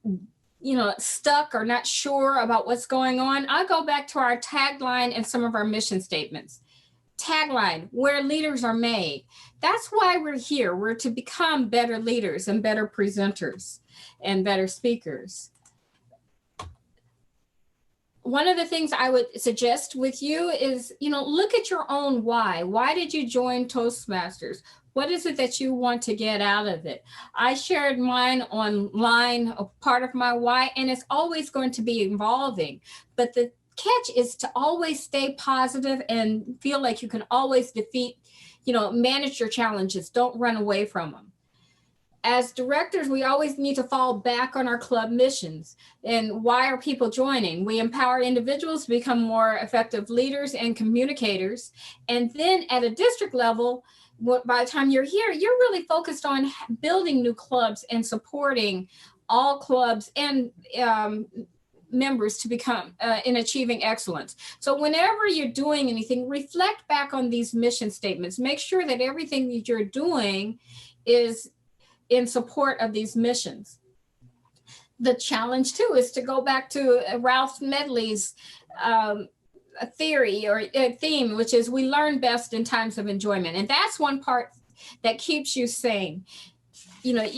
stuck or not sure about what's going on, I go back to our tagline and some of our mission statements. Tagline, where leaders are made. That's why we're here. We're to become better leaders and better presenters and better speakers. One of the things I would suggest with you is, look at your own why. Why did you join Toastmasters? What is it that you want to get out of it? I shared mine online, a part of my why, and it's always going to be evolving. But the catch is to always stay positive and feel like you can always manage your challenges. Don't run away from them. As directors, we always need to fall back on our club missions. And why are people joining? We empower individuals to become more effective leaders and communicators. And then at a district level, by the time you're here, you're really focused on building new clubs and supporting all clubs and members to become in achieving excellence. So whenever you're doing anything, reflect back on these mission statements. Make sure that everything that you're doing is in support of these missions. The challenge too is to go back to Ralph Medley's a theory or a theme, which is we learn best in times of enjoyment. And that's one part that keeps you sane. You know,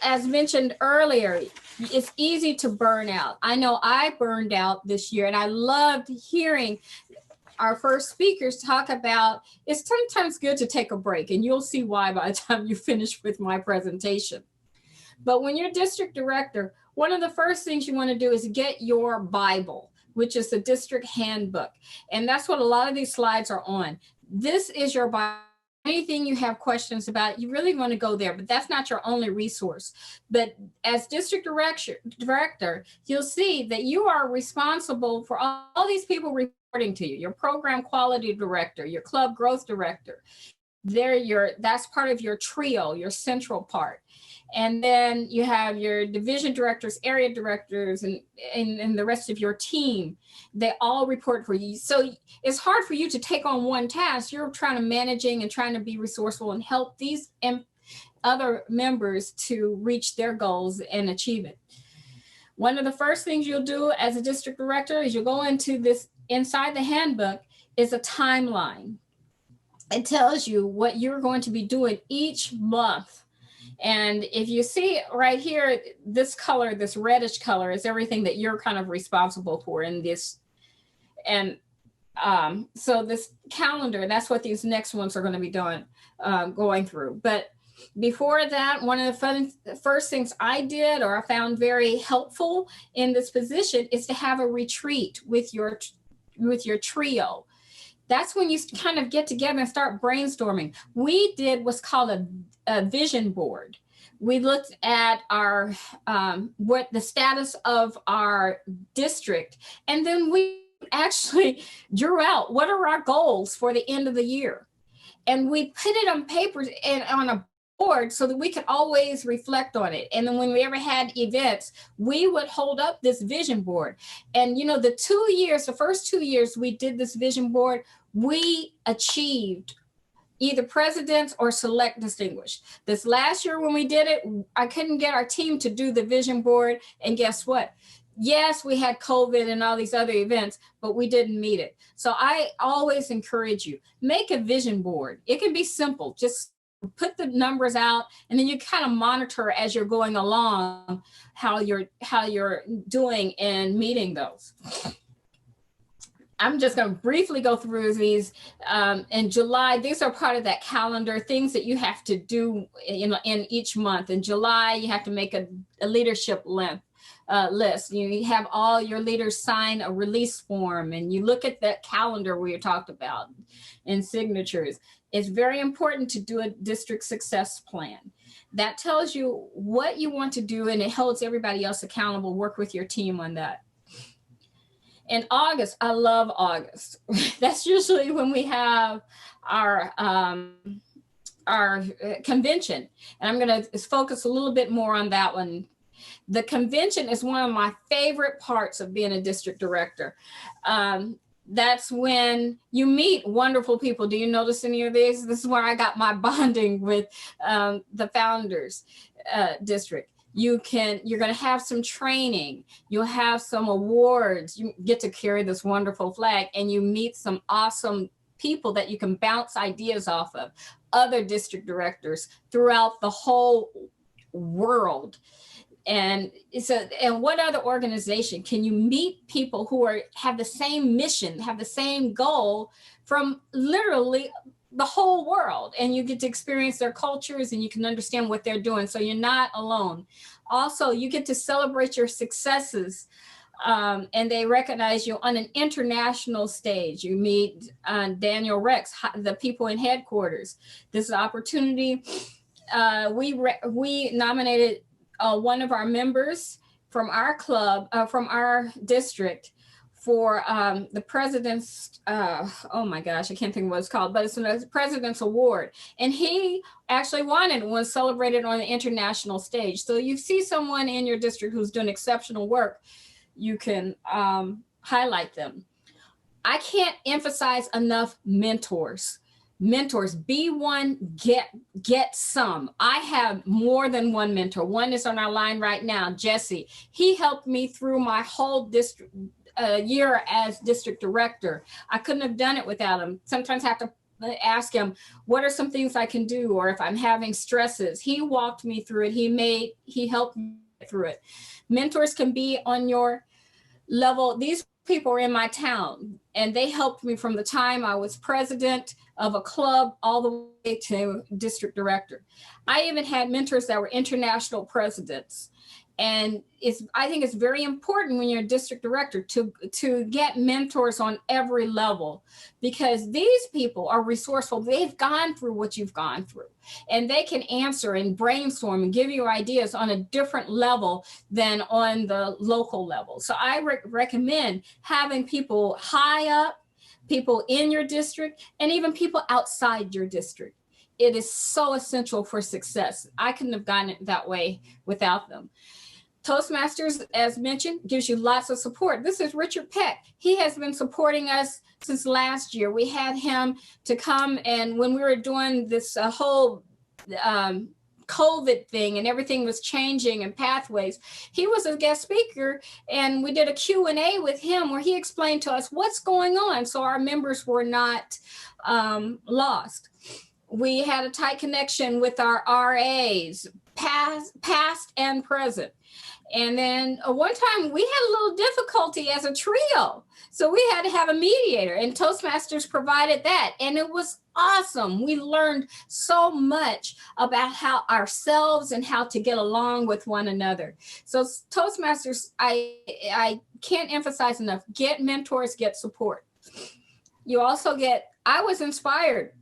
as mentioned earlier, it's easy to burn out. I know I burned out this year, and I loved hearing our first speakers talk about it's sometimes good to take a break, and you'll see why by the time you finish with my presentation. But when you're district director, one of the first things you want to do is get your Bible, which is the district handbook. And that's what a lot of these slides are on. This is your Bible. Anything you have questions about, you really want to go there, but that's not your only resource. But as district director, you'll see that you are responsible for all these people reporting to you, your program quality director, your club growth director. That's part of your trio, your central part. And then you have your division directors, area directors, and the rest of your team. They all report for you. So it's hard for you to take on one task. You're trying to managing and trying to be resourceful and help these other members to reach their goals and achieve it. One of the first things you'll do as a district director is you'll go into this, inside the handbook is a timeline. It tells you what you're going to be doing each month. And if you see right here, this color, this reddish color is everything that you're kind of responsible for in this. And so this calendar, that's what these next ones are going to be doing, going through. But before that, one of the first things I did or I found very helpful in this position is to have a retreat with your trio. That's when you kind of get together and start brainstorming. We did what's called a vision board. We looked at our what the status of our district, and then we actually drew out what are our goals for the end of the year. And we put it on paper and on a board so that we could always reflect on it. And then when we ever had events, we would hold up this vision board. And you know, the first 2 years we did this vision board, we achieved either presidents or select distinguished. This last year when we did it, I couldn't get our team to do the vision board. And guess what? Yes, we had COVID and all these other events, but we didn't meet it. So I always encourage you, make a vision board. It can be simple. Just put the numbers out, and then you kind of monitor as you're going along how you're doing in meeting those. I'm just going to briefly go through these. In July, these are part of that calendar, things that you have to do in each month. In July, you have to make a leadership list. You have all your leaders sign a release form, and you look at that calendar we talked about and signatures. It's very important to do a district success plan. That tells you what you want to do, and it holds everybody else accountable. Work with your team on that. In August, I love August. That's usually when we have our convention. And I'm going to focus a little bit more on that one. The convention is one of my favorite parts of being a district director. That's when you meet wonderful people. Do you notice any of these? This is where I got my bonding with the founders district. You're going to have some training. You'll have some awards. You get to carry this wonderful flag, and you meet some awesome people that you can bounce ideas off of, other district directors throughout the whole world. And what other organization can you meet people who have the same mission, have the same goal from literally the whole world, and you get to experience their cultures and you can understand what they're doing. So you're not alone. Also, you get to celebrate your successes, and they recognize you on an international stage. You meet Daniel Rex, the people in headquarters. This is an opportunity. We nominated one of our members from our club, from our district, for the president's, oh my gosh, I can't think of what it's called, but it's a president's award. And he actually won it and was celebrated on the international stage. So you see someone in your district who's doing exceptional work, you can highlight them. I can't emphasize enough mentors. Mentors, be one, get some. I have more than one mentor. One is on our line right now, Jesse. He helped me through my whole district year as district director. I couldn't have done it without him. Sometimes I have to ask him, what are some things I can do? Or if I'm having stresses, he walked me through it. He helped me through it. Mentors can be on your level. These people are in my town, and they helped me from the time I was president of a club all the way to district director. I even had mentors that were international presidents. And I think it's very important when you're a district director to get mentors on every level, because these people are resourceful. They've gone through what you've gone through, and they can answer and brainstorm and give you ideas on a different level than on the local level. So I recommend having people high up, people in your district, and even people outside your district. It is so essential for success. I couldn't have gotten it that way without them. Toastmasters, as mentioned, gives you lots of support. This is Richard Peck. He has been supporting us since last year. We had him to come, and when we were doing this whole COVID thing and everything was changing and pathways, he was a guest speaker, and we did a Q&A with him where he explained to us what's going on, so our members were not lost. We had a tight connection with our RAs, past and present. And then one time we had a little difficulty as a trio. So we had to have a mediator, and Toastmasters provided that. And it was awesome. We learned so much about how ourselves and how to get along with one another. So Toastmasters, I can't emphasize enough, get mentors, get support. You also I was inspired.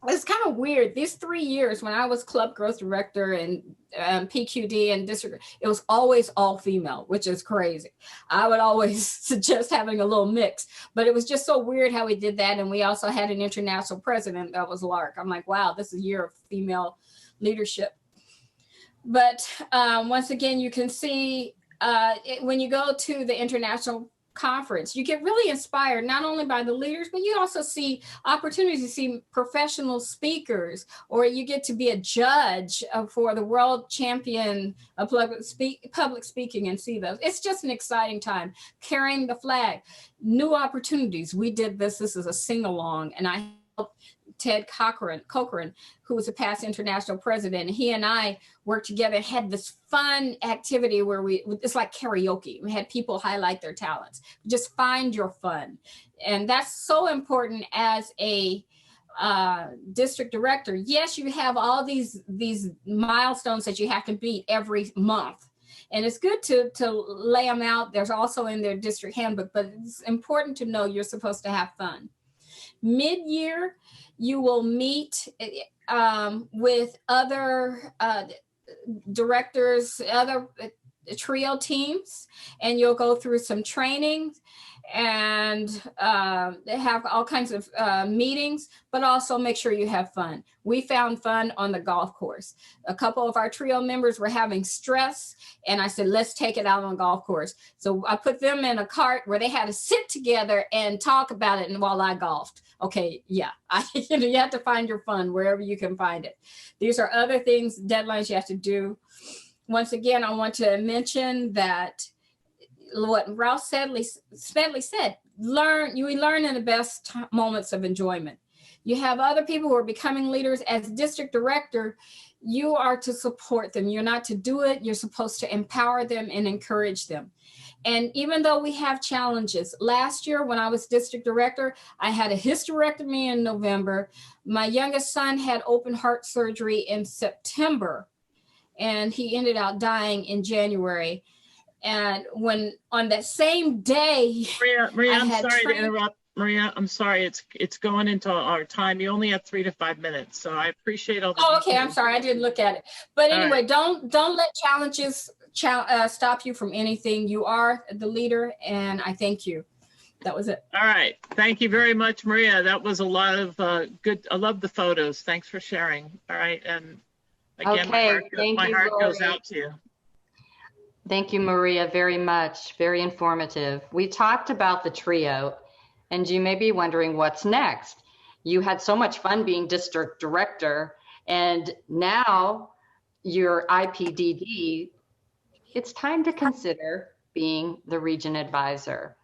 It's kind of weird. These 3 years when I was club growth director and PQD and district, it was always all female, which is crazy. I would always suggest having a little mix, but it was just so weird how we did that. And we also had an international president that was Lark. I'm like, wow, this is a year of female leadership. But once again, you can see when you go to the international conference, you get really inspired not only by the leaders, but you also see opportunities to see professional speakers, or you get to be a judge for the world champion of public speaking and see those. It's just an exciting time. Carrying the flag, new opportunities. We did this is a sing-along, and I helped Ted Cochran, who was a past international president. He and I worked together and had this fun activity where it's like karaoke. We had people highlight their talents. Just find your fun. And that's so important as a district director. Yes, you have all these milestones that you have to beat every month. And it's good to lay them out. There's also in their district handbook, but it's important to know you're supposed to have fun. Mid-year, you will meet with other directors, other trio teams, and you'll go through some trainings and they have all kinds of meetings, but also make sure you have fun. We found fun on the golf course. A couple of our trio members were having stress, and I said, let's take it out on the golf course. So I put them in a cart where they had to sit together and talk about it, and while I golfed. Okay, yeah, you have to find your fun wherever you can find it. These are other things, deadlines you have to do. Once again, I want to mention that what Ralph Smedley said, we learn in the best moments of enjoyment. You have other people who are becoming leaders. As district director, you are to support them. You're not to do it. You're supposed to empower them and encourage them. And even though we have challenges, last year when I was district director, I had a hysterectomy in November. My youngest son had open heart surgery in September, and he ended up dying in January. And when on that same day, Maria, I'm sorry to interrupt. Maria, I'm sorry. It's going into our time. You only have 3 to 5 minutes, so I appreciate all the Oh, okay. I'm sorry. I didn't look at it. But anyway, don't let challenges stop you from anything. You are the leader, and I thank you. That was it. All right. Thank you very much, Maria. That was a lot of good. I love the photos. Thanks for sharing. All right. And again, Okay, my heart goes out to you. Thank you, Maria, very much. Very informative. We talked about the trio, and you may be wondering what's next. You had so much fun being district director, and now you're IPDD. It's time to consider being the region advisor.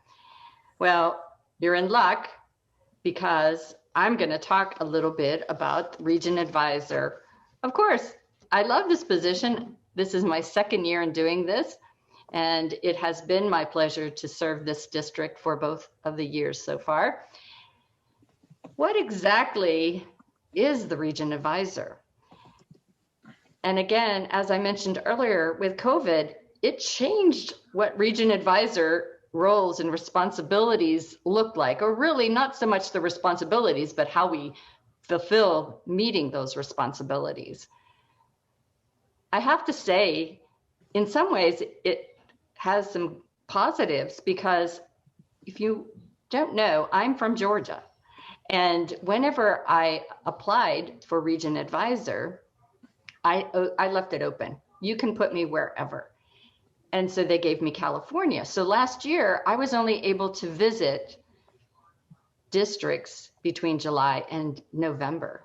Well, you're in luck because I'm going to talk a little bit about region advisor. Of course, I love this position. This is my second year in doing this, and it has been my pleasure to serve this district for both of the years so far. What exactly is the region advisor? And again, as I mentioned earlier, with COVID, it changed what region advisor roles and responsibilities look like, or really not so much the responsibilities, but how we fulfill meeting those responsibilities. I have to say, in some ways, it has some positives because if you don't know, I'm from Georgia. And whenever I applied for region advisor, I left it open. You can put me wherever. And so they gave me California. So last year, I was only able to visit districts between July and November.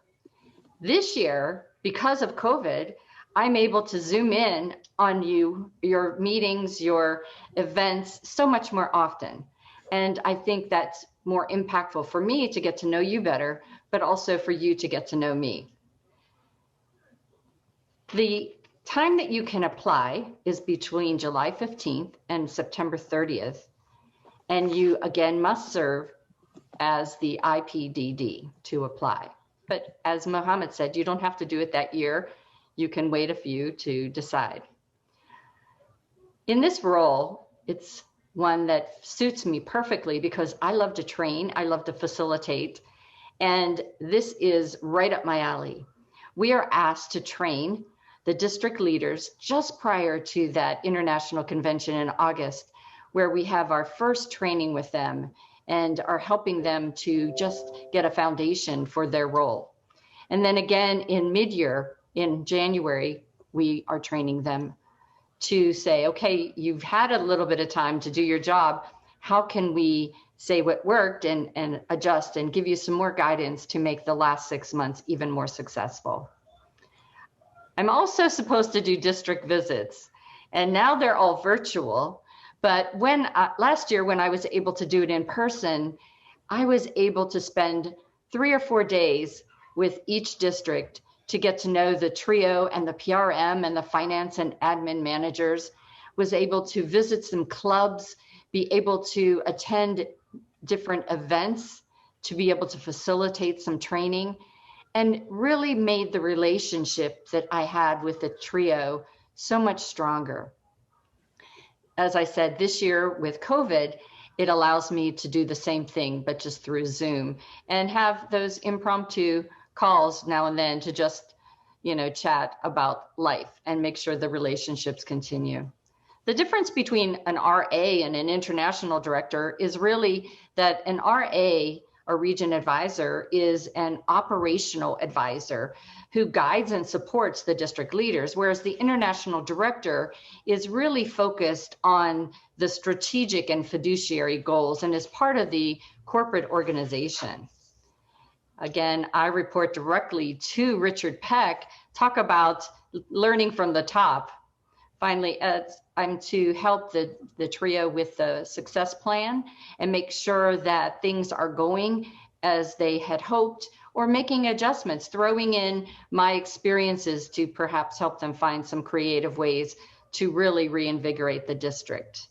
This year, because of COVID, I'm able to zoom in on your meetings, your events so much more often. And I think that's more impactful for me to get to know you better, but also for you to get to know me. The time that you can apply is between July 15th and September 30th. And you again must serve as the IPDD to apply. But as Mohammed said, you don't have to do it that year. You can wait a few to decide. In this role, it's one that suits me perfectly because I love to train, I love to facilitate, and this is right up my alley. We are asked to train the district leaders just prior to that international convention in August, where we have our first training with them and are helping them to just get a foundation for their role. And then again in mid-year, in January, we are training them to say, okay, you've had a little bit of time to do your job. How can we say what worked and adjust and give you some more guidance to make the last 6 months even more successful? I'm also supposed to do district visits, and now they're all virtual. But when last year, when I was able to do it in person, I was able to spend 3 or 4 days with each district to get to know the trio and the PRM and the finance and admin managers, was able to visit some clubs, be able to attend different events, to be able to facilitate some training, and really made the relationship that I had with the trio so much stronger. As I said, this year with COVID, it allows me to do the same thing, but just through Zoom, and have those impromptu calls now and then to just, chat about life and make sure the relationships continue. The difference between an RA and an international director is really that an RA, or region advisor, is an operational advisor who guides and supports the district leaders, whereas the international director is really focused on the strategic and fiduciary goals and is part of the corporate organization. Again, I report directly to Richard Peck, talk about learning from the top. Finally, I'm to help the trio with the success plan and make sure that things are going as they had hoped, or making adjustments, throwing in my experiences to perhaps help them find some creative ways to really reinvigorate the district.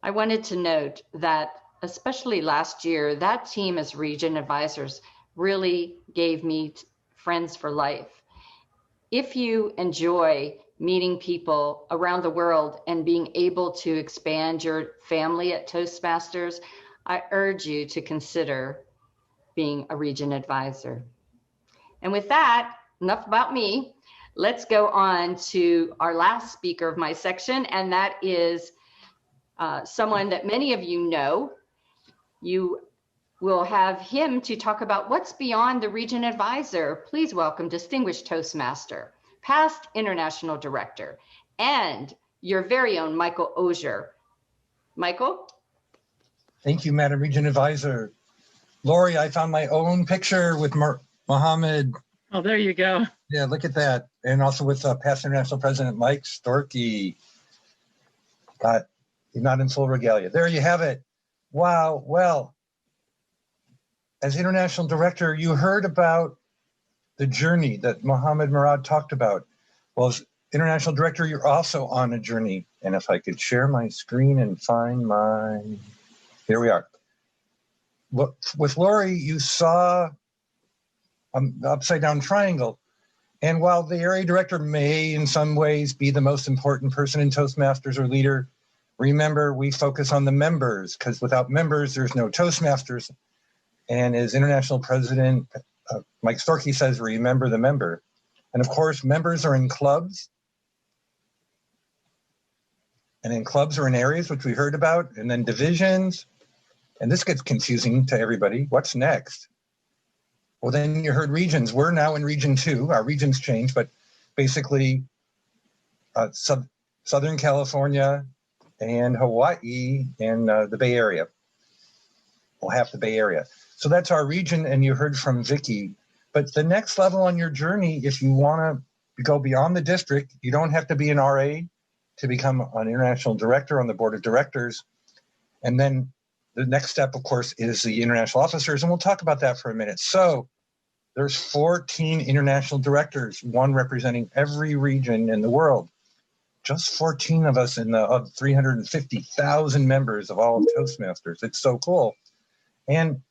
I wanted to note that especially last year, that team as region advisors really gave me friends for life. If you enjoy meeting people around the world and being able to expand your family at Toastmasters, I urge you to consider being a region advisor. And with that, enough about me. Let's go on to our last speaker of my section, and that is someone that many of you know. You will have him to talk about what's beyond the region advisor. Please welcome distinguished Toastmaster, past international director, and your very own Michael Ozier. Michael? Thank you, Madam Region Advisor. Lori, I found my own picture with Mohammed. Oh, there you go. Yeah, look at that. And also with past International President Mike Storkey. He's not in full regalia. There you have it. Wow. Well, as International Director, you heard about the journey that Mohammed Murad talked about. Well, as International Director, you're also on a journey. And if I could share my screen and find my, here we are. With Lori, you saw the upside down triangle. And while the area director may in some ways be the most important person in Toastmasters or leader, remember we focus on the members, because without members, there's no Toastmasters. And as International President Mike Storkey says, remember the member. And of course, members are in clubs. And in clubs are in areas, which we heard about, and then divisions. And this gets confusing to everybody. What's next? Well, then you heard regions. We're now in Region 2. Our regions change, but basically Southern California and Hawaii and the Bay Area. Well, half the Bay Area. So that's our region, and you heard from Vicki. But the next level on your journey, if you want to go beyond the district, you don't have to be an RA to become an international director on the board of directors. And then the next step, of course, is the international officers, and we'll talk about that for a minute. So there's 14 international directors, one representing every region in the world. Just 14 of us in the 350,000 members of all of Toastmasters. It's so cool. And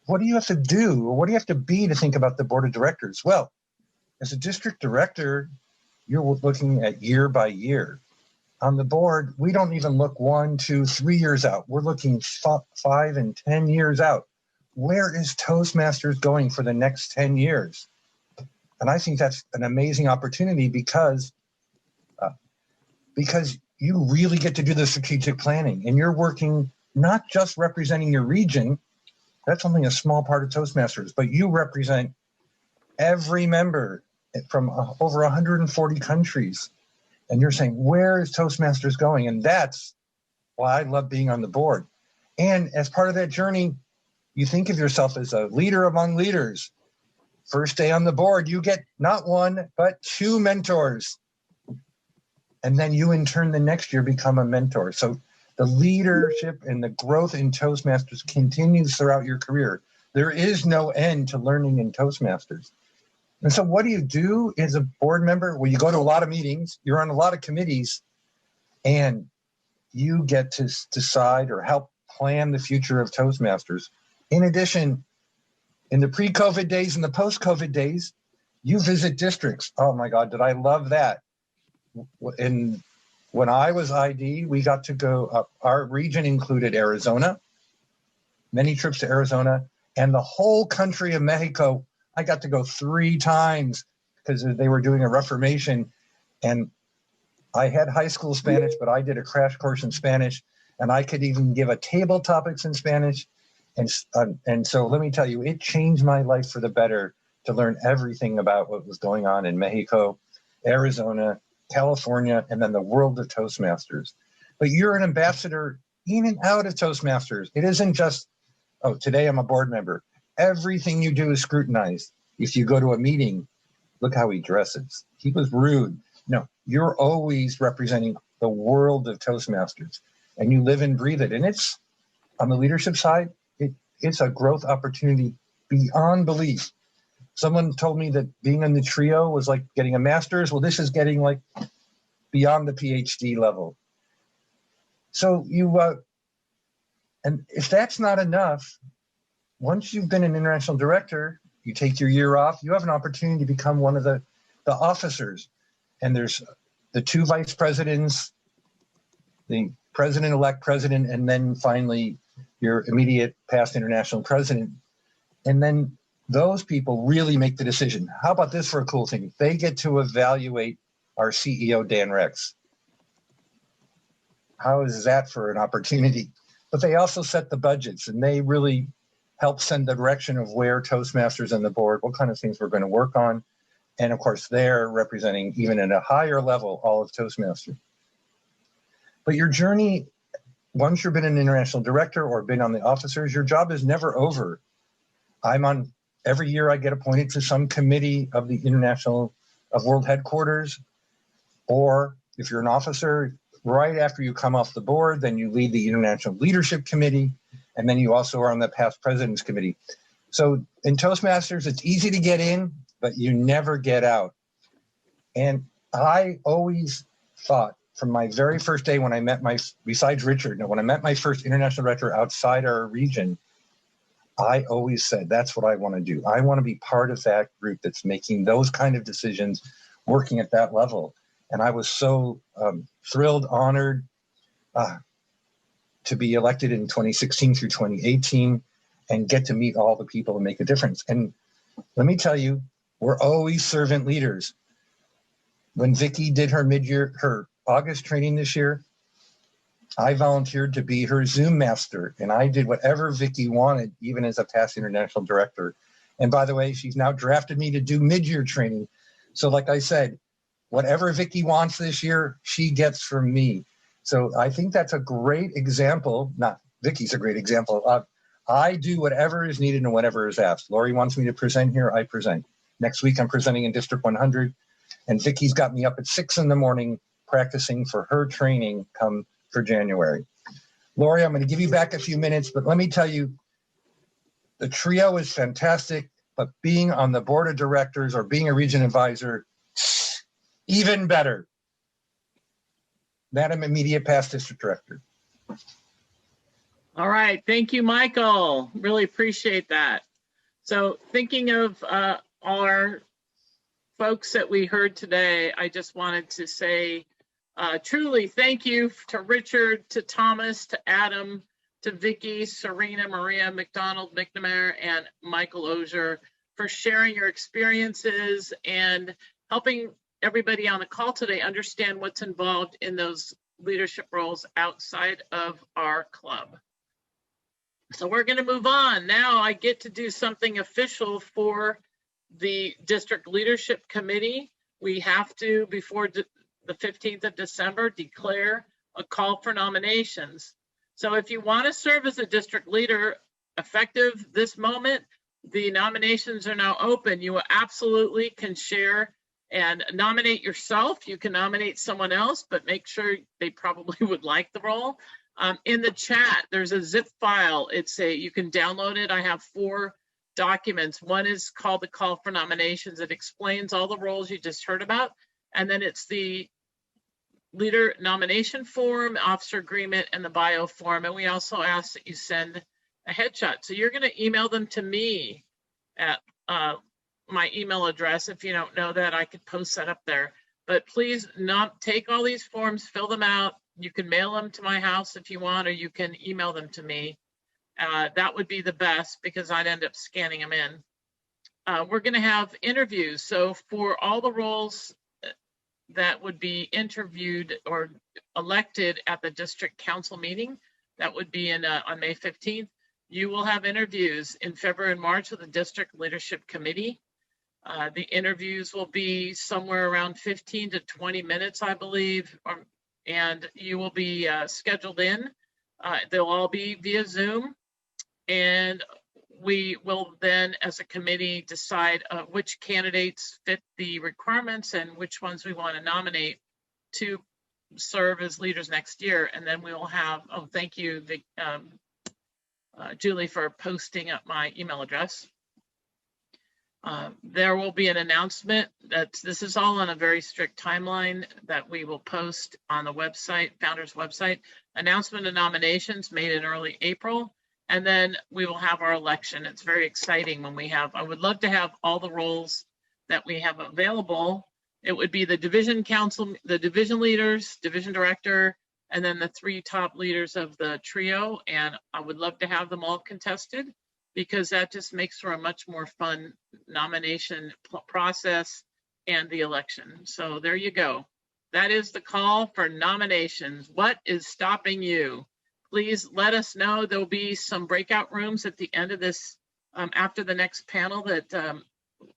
what do you have to do, or what do you have to be to think about the board of directors? Well, as a district director, you're looking at year by year. On the board, we don't even look 1, 2, 3 years out. We're looking 5 and 10 years out. Where is Toastmasters going for the next 10 years? And I think that's an amazing opportunity because you really get to do the strategic planning, and you're working not just representing your region. That's only a small part of Toastmasters, but you represent every member from over 140 countries. And you're saying, where is Toastmasters going? And that's why I love being on the board. And as part of that journey, you think of yourself as a leader among leaders. First day on the board, you get not 1, but 2 mentors. And then you in turn the next year become a mentor. So the leadership and the growth in Toastmasters continues throughout your career. There is no end to learning in Toastmasters. And so what do you do as a board member? Well, you go to a lot of meetings, you're on a lot of committees, and you get to decide or help plan the future of Toastmasters. In addition, in the pre-COVID days and the post-COVID days, you visit districts. Oh my God, did I love that? And when I was ID, we got to go up. Our region included Arizona, many trips to Arizona, and the whole country of Mexico. I got to go 3 times because they were doing a reformation, and I had high school Spanish, but I did a crash course in Spanish, and I could even give a table topics in Spanish. And so let me tell you, it changed my life for the better to learn everything about what was going on in Mexico, Arizona, California, and then the world of Toastmasters. But you're an ambassador in and out of Toastmasters. It isn't just, oh, today I'm a board member. Everything you do is scrutinized. If you go to a meeting, look how he dresses. He was rude. No, you're always representing the world of Toastmasters, and you live and breathe it. And it's, on the leadership side, it's a growth opportunity beyond belief. Someone told me that being in the trio was like getting a master's. Well, this is getting like beyond the PhD level. So and if that's not enough, once you've been an international director, you take your year off, you have an opportunity to become one of the officers. And there's the 2 vice presidents, the president-elect president, and then finally your immediate past international president. And then those people really make the decision. How about this for a cool thing? They get to evaluate our CEO, Dan Rex. How is that for an opportunity? But they also set the budgets, and they really help send the direction of where Toastmasters and the board, what kind of things we're going to work on. And of course, they're representing even at a higher level all of Toastmasters. But your journey, once you've been an international director or been on the officers, your job is never over. Every year I get appointed to some committee of the of world headquarters, or if you're an officer, right after you come off the board, then you lead the International Leadership Committee, and then you also are on the Past Presidents Committee. So in Toastmasters, it's easy to get in, but you never get out. And I always thought from my very first day when I met besides Richard, when I met my first international director outside our region, I always said, that's what I want to do. I want to be part of that group that's making those kind of decisions, working at that level. And I was so thrilled, honored to be elected in 2016 through 2018 and get to meet all the people and make a difference. And let me tell you, we're always servant leaders. When Vicki did her August training this year, I volunteered to be her Zoom master, and I did whatever Vicki wanted, even as a past international director. And by the way, she's now drafted me to do mid-year training. So like I said, whatever Vicki wants this year, she gets from me. So I think that's a great example. Not Vicki's a great example of I do whatever is needed and whatever is asked. Lori wants me to present here, I present. Next week, I'm presenting in District 100, and Vicki's got me up at 6 in the morning practicing for her training come for January. Lori, I'm going to give you back a few minutes, but let me tell you, the trio is fantastic, but being on the board of directors or being a region advisor, even better. Madam Immediate Past District Director. All right, thank you, Michael. Really appreciate that. So thinking of our folks that we heard today, I just wanted to say truly thank you to Richard, to Thomas, to Adam, to Vicki, Serena, Maria, McDonald, McNamara, and Michael Ozier for sharing your experiences and helping everybody on the call today understand what's involved in those leadership roles outside of our club. So we're going to move on. Now I get to do something official for the District Leadership Committee. We have to, before the 15th of December, declare a call for nominations. So if you want to serve as a district leader, effective this moment, the nominations are now open. You absolutely can share and nominate yourself. You can nominate someone else, but make sure they probably would like the role. In the chat, there's a zip file. You can download it. I have 4 documents. One is called the call for nominations. It explains all the roles you just heard about. And then it's the leader nomination form, officer agreement, and the bio form. And we also ask that you send a headshot. So you're going to email them to me at my email address. If you don't know that, I could post that up there. But please take all these forms, fill them out. You can mail them to my house if you want, or you can email them to me. That would be the best because I'd end up scanning them in. We're going to have interviews. So for all the roles that would be interviewed or elected at the district council meeting, that would be on May 15th, you will have interviews in February and March with the district leadership committee. The interviews will be somewhere around 15 to 20 minutes, I believe, and you will be scheduled in. They'll all be via Zoom, and we will then, as a committee, decide which candidates fit the requirements and which ones we want to nominate to serve as leaders next year. And then we will have, thank you, Julie, for posting up my email address. There will be an announcement that this is all on a very strict timeline that we will post on the website, Founders website. Announcement of nominations made in early April, and then we will have our election. It's very exciting when we have, I would love to have all the roles that we have available. It would be the division council, the division leaders, division director, and then the 3 top leaders of the trio. And I would love to have them all contested, because that just makes for a much more fun nomination process and the election. So there you go. That is the call for nominations. What is stopping you? Please let us know. There'll be some breakout rooms at the end of this, after the next panel that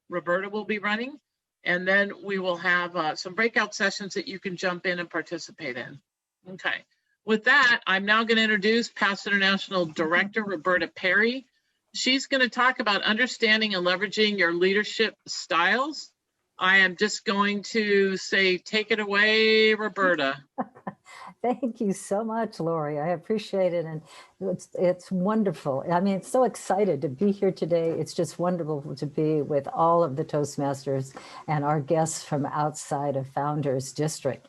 Roberta will be running. And then we will have some breakout sessions that you can jump in and participate in. Okay, With that, I'm now going to introduce Past International Director Roberta Perry. She's going to talk about understanding and leveraging your leadership styles. I am just going to say, take it away, Roberta. Thank you so much, Lori. I appreciate it. And it's wonderful. I mean, so excited to be here today. It's just wonderful to be with all of the Toastmasters and our guests from outside of Founders District.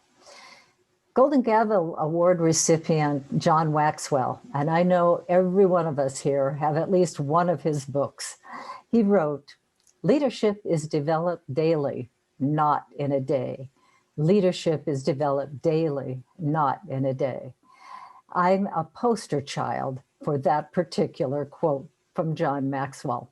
Golden Gavel Award recipient John Waxwell, and I know every one of us here have at least one of his books. He wrote, "Leadership is developed daily, not in a day. Leadership is developed daily, not in a day." I'm a poster child for that particular quote from John Maxwell.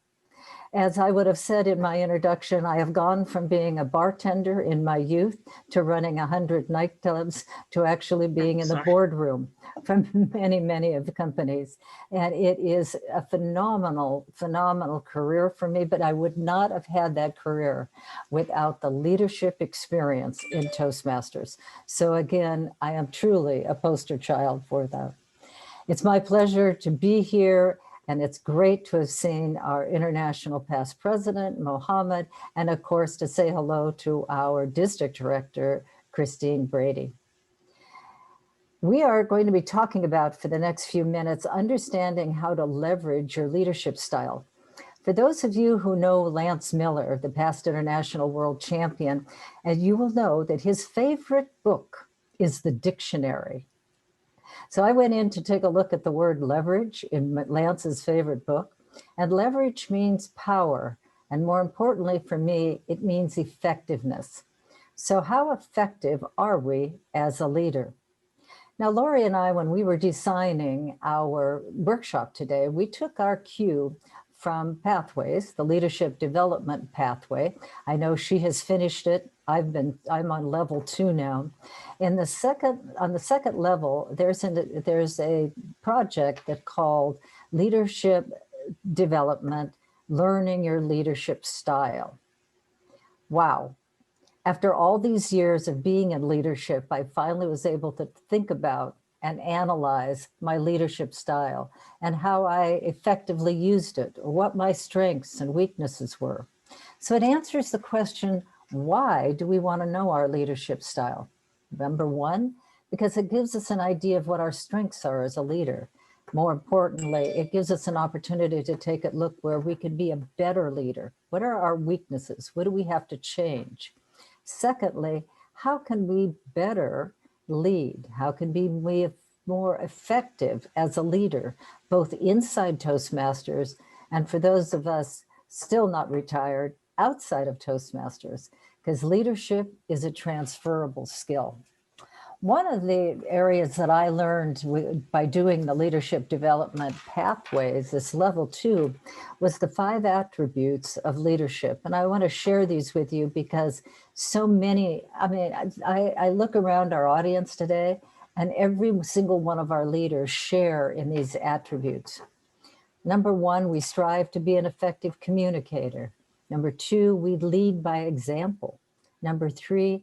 As I would have said in my introduction, I have gone from being a bartender in my youth to running 100 nightclubs to actually being in the boardroom from many, many of the companies. And it is a phenomenal, phenomenal career for me, but I would not have had that career without the leadership experience in Toastmasters. So again, I am truly a poster child for that. It's my pleasure to be here. And it's great to have seen our international past president, Mohammed, and of course, to say hello to our district director, Christine Brady. We are going to be talking about, for the next few minutes, understanding how to leverage your leadership style. For those of you who know Lance Miller, the past international world champion, and you will know that his favorite book is the dictionary. So I went in to take a look at the word leverage in Lance's favorite book, and leverage means power. And more importantly for me, it means effectiveness. So how effective are we as a leader? Now, Lori and I, when we were designing our workshop today, we took our cue from Pathways, the leadership development pathway. I know she has finished it. I'm on level 2 now. On the second level, there's a project that called Leadership Development, Learning Your Leadership Style. Wow. After all these years of being in leadership, I finally was able to think about and analyze my leadership style and how I effectively used it, or what my strengths and weaknesses were. So it answers the question, why do we want to know our leadership style? Number one, because it gives us an idea of what our strengths are as a leader. More importantly, it gives us an opportunity to take a look where we can be a better leader. What are our weaknesses? What do we have to change? Secondly, how can we better lead? How can we be more effective as a leader, both inside Toastmasters and for those of us still not retired, outside of Toastmasters, because leadership is a transferable skill. One of the areas that I learned by doing the leadership development pathways, this level 2, was the 5 attributes of leadership. And I want to share these with you because so many, I look around our audience today and every single one of our leaders share in these attributes. Number 1, we strive to be an effective communicator. Number 2, we lead by example. Number 3,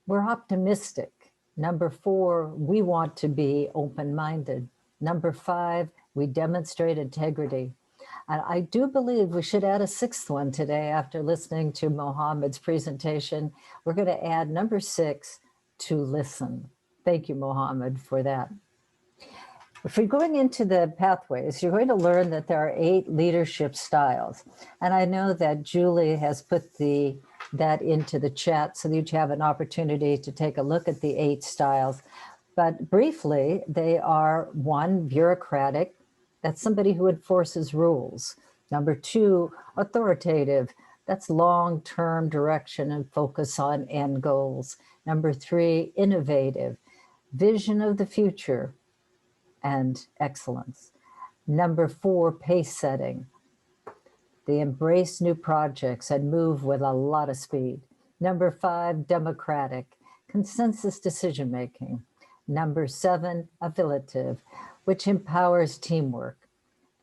we're optimistic. Number 4, we want to be open-minded. Number 5, we demonstrate integrity. And I do believe we should add a 6th one today after listening to Mohammed's presentation. We're going to add number 6, to listen. Thank you, Mohammed, for that. If you're going into the pathways, you're going to learn that there are 8 leadership styles. And I know that Julie has put that into the chat so that you have an opportunity to take a look at the 8 styles. But briefly, they are 1, bureaucratic. That's somebody who enforces rules. Number 2, authoritative. That's long-term direction and focus on end goals. Number 3, innovative. Vision of the future and excellence. Number 4, pace setting. They embrace new projects and move with a lot of speed. Number 5, democratic, consensus decision-making. Number 7, affiliative, which empowers teamwork.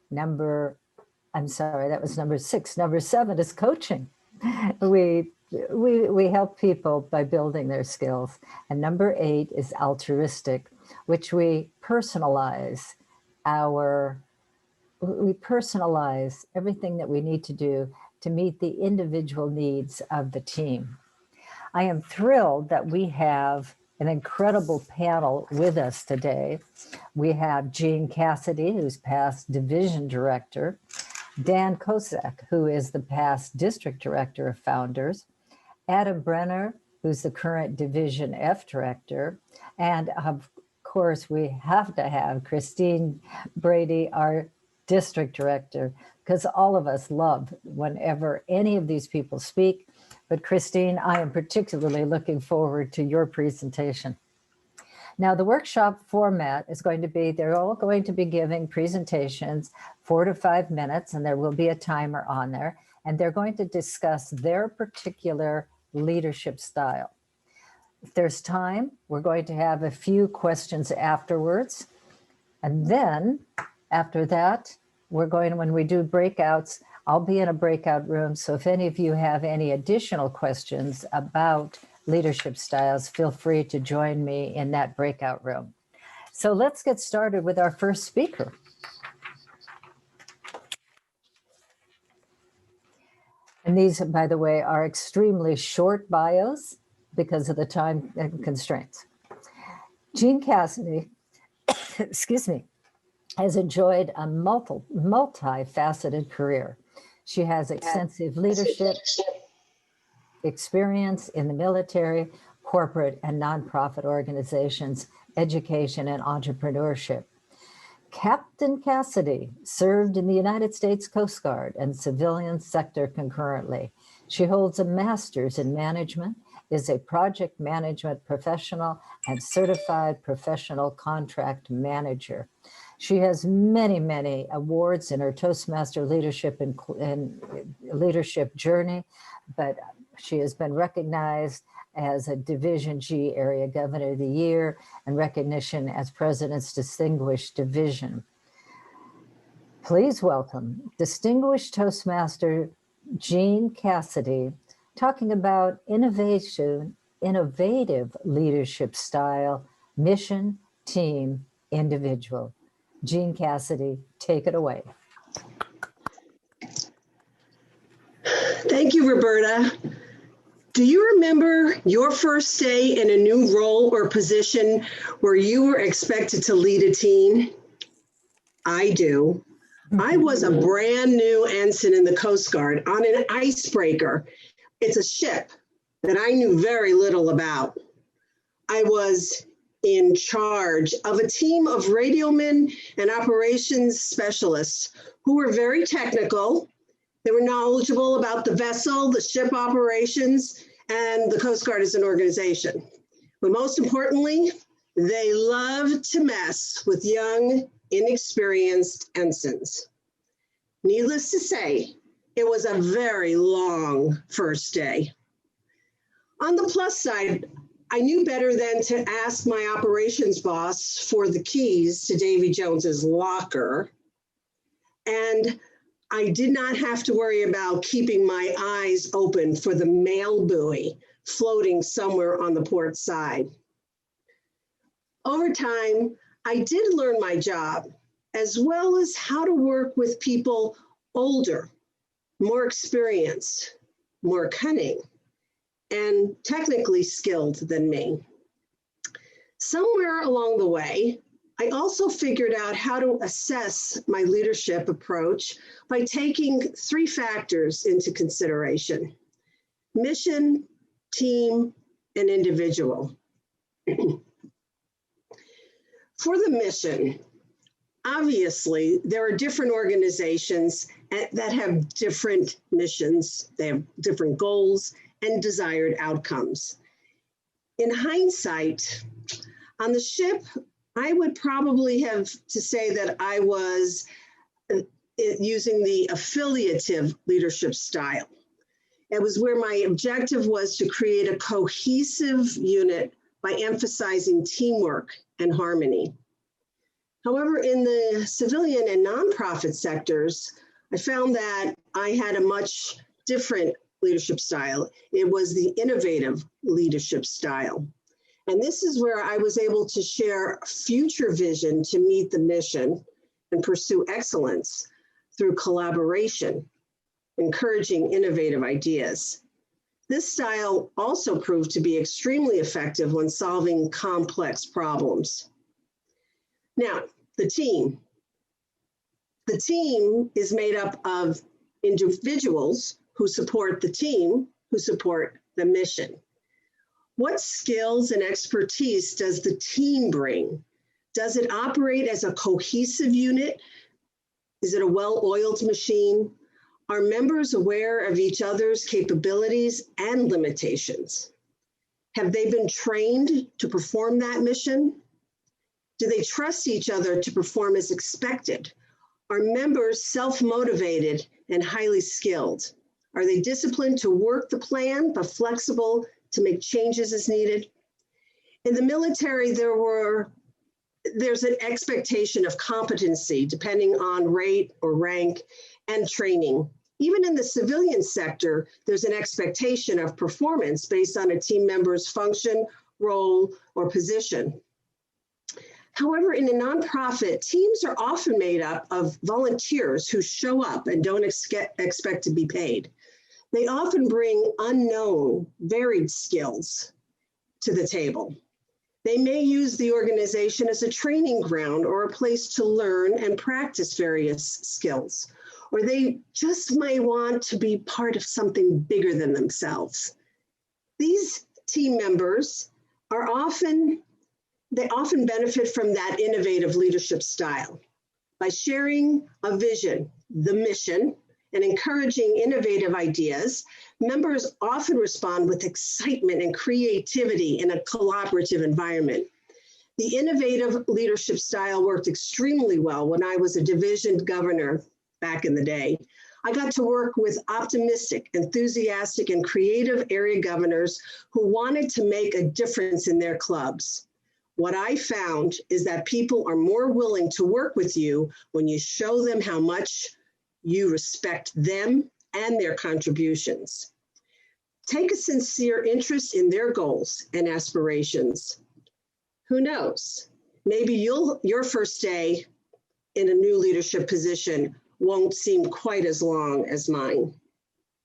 That was number 6. Number 7 is coaching. We help people by building their skills. And number 8 is altruistic, which we personalize everything that we need to do to meet the individual needs of the team. I am thrilled that we have an incredible panel with us today. We have Jean Cassidy, who's past division director, Dan Kosak, who is the past district director of Founders, Adam Brenner, who's the current Division F director, and of course, we have to have Christine Brady, our district director, because all of us love whenever any of these people speak. But Christine, I am particularly looking forward to your presentation. Now, the workshop format is going to be, they're all going to be giving presentations 4 to 5 minutes, and there will be a timer on there, and they're going to discuss their particular leadership style. If there's time, we're going to have a few questions afterwards. And then after that, we're going, when we do breakouts, I'll be in a breakout room. So if any of you have any additional questions about leadership styles, feel free to join me in that breakout room. So let's get started with our first speaker. And these, by the way, are extremely short bios because of the time constraints. Jean Cassidy, excuse me, has enjoyed a multifaceted career. She has extensive leadership experience in the military, corporate and nonprofit organizations, education and entrepreneurship. Captain Cassidy served in the United States Coast Guard and civilian sector concurrently. She holds a master's in management, is a project management professional and certified professional contract manager. She has many, many awards in her Toastmaster leadership and leadership journey, but she has been recognized as a Division G Area Governor of the Year and recognition as President's Distinguished Division. Please welcome Distinguished Toastmaster Jean Cassidy, talking about innovative leadership style, mission, team, individual. Jean Cassidy, take it away. Thank you, Roberta. Do you remember your first day in a new role or position where you were expected to lead a team? I do. I was a brand new ensign in the Coast Guard on an icebreaker. It's a ship that I knew very little about. I was in charge of a team of radiomen and operations specialists who were very technical. They were knowledgeable about the vessel, the ship operations, and the Coast Guard as an organization. But most importantly, they loved to mess with young, inexperienced ensigns. Needless to say, it was a very long first day. On the plus side, I knew better than to ask my operations boss for the keys to Davy Jones's locker. And I did not have to worry about keeping my eyes open for the mail buoy floating somewhere on the port side. Over time, I did learn my job, as well as how to work with people older, more experienced, more cunning, and technically skilled than me. Somewhere along the way, I also figured out how to assess my leadership approach by taking 3 factors into consideration: mission, team, and individual. For the mission, obviously, there are different organizations that have different missions. They have different goals and desired outcomes. In hindsight, on the ship, I would probably have to say that I was using the affiliative leadership style. It was where my objective was to create a cohesive unit by emphasizing teamwork and harmony. However, in the civilian and nonprofit sectors, I found that I had a much different leadership style. It was the innovative leadership style. And this is where I was able to share future vision to meet the mission and pursue excellence through collaboration, encouraging innovative ideas. This style also proved to be extremely effective when solving complex problems. Now, the team. The team is made up of individuals who support the team, who support the mission. What skills and expertise does the team bring? Does it operate as a cohesive unit? Is it a well-oiled machine? Are members aware of each other's capabilities and limitations? Have they been trained to perform that mission? Do they trust each other to perform as expected? Are members self-motivated and highly skilled? Are they disciplined to work the plan, but flexible to make changes as needed? In the military, there's an expectation of competency depending on rate or rank and training. Even in the civilian sector, there's an expectation of performance based on a team member's function, role, or position. However, in a nonprofit, teams are often made up of volunteers who show up and don't expect to be paid. They often bring unknown, varied skills to the table. They may use the organization as a training ground or a place to learn and practice various skills, or they just might want to be part of something bigger than themselves. These team members are often benefit from that innovative leadership style. By sharing a vision, the mission, and encouraging innovative ideas, members often respond with excitement and creativity in a collaborative environment. The innovative leadership style worked extremely well when I was a division governor back in the day. I got to work with optimistic, enthusiastic, and creative area governors who wanted to make a difference in their clubs. What I found is that people are more willing to work with you when you show them how much you respect them and their contributions. Take a sincere interest in their goals and aspirations. Who knows? Maybe your first day in a new leadership position won't seem quite as long as mine.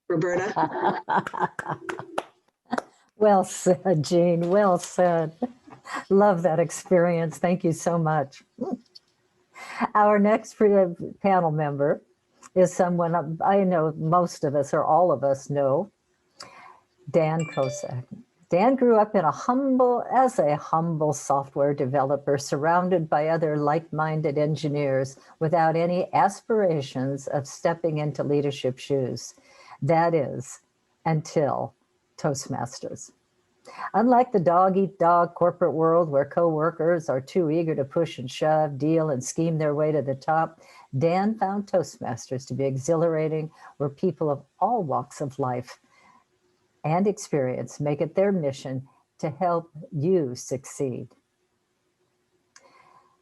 Roberta? Well said, Jean, well said. Love that experience. Thank you so much. Our next panel member is someone I know most of us or all of us know, Dan Kosak. Dan grew up in a humble software developer surrounded by other like-minded engineers without any aspirations of stepping into leadership shoes. That is, until Toastmasters. Unlike the dog-eat-dog corporate world where co-workers are too eager to push and shove, deal, and scheme their way to the top, Dan found Toastmasters to be exhilarating, where people of all walks of life and experience make it their mission to help you succeed.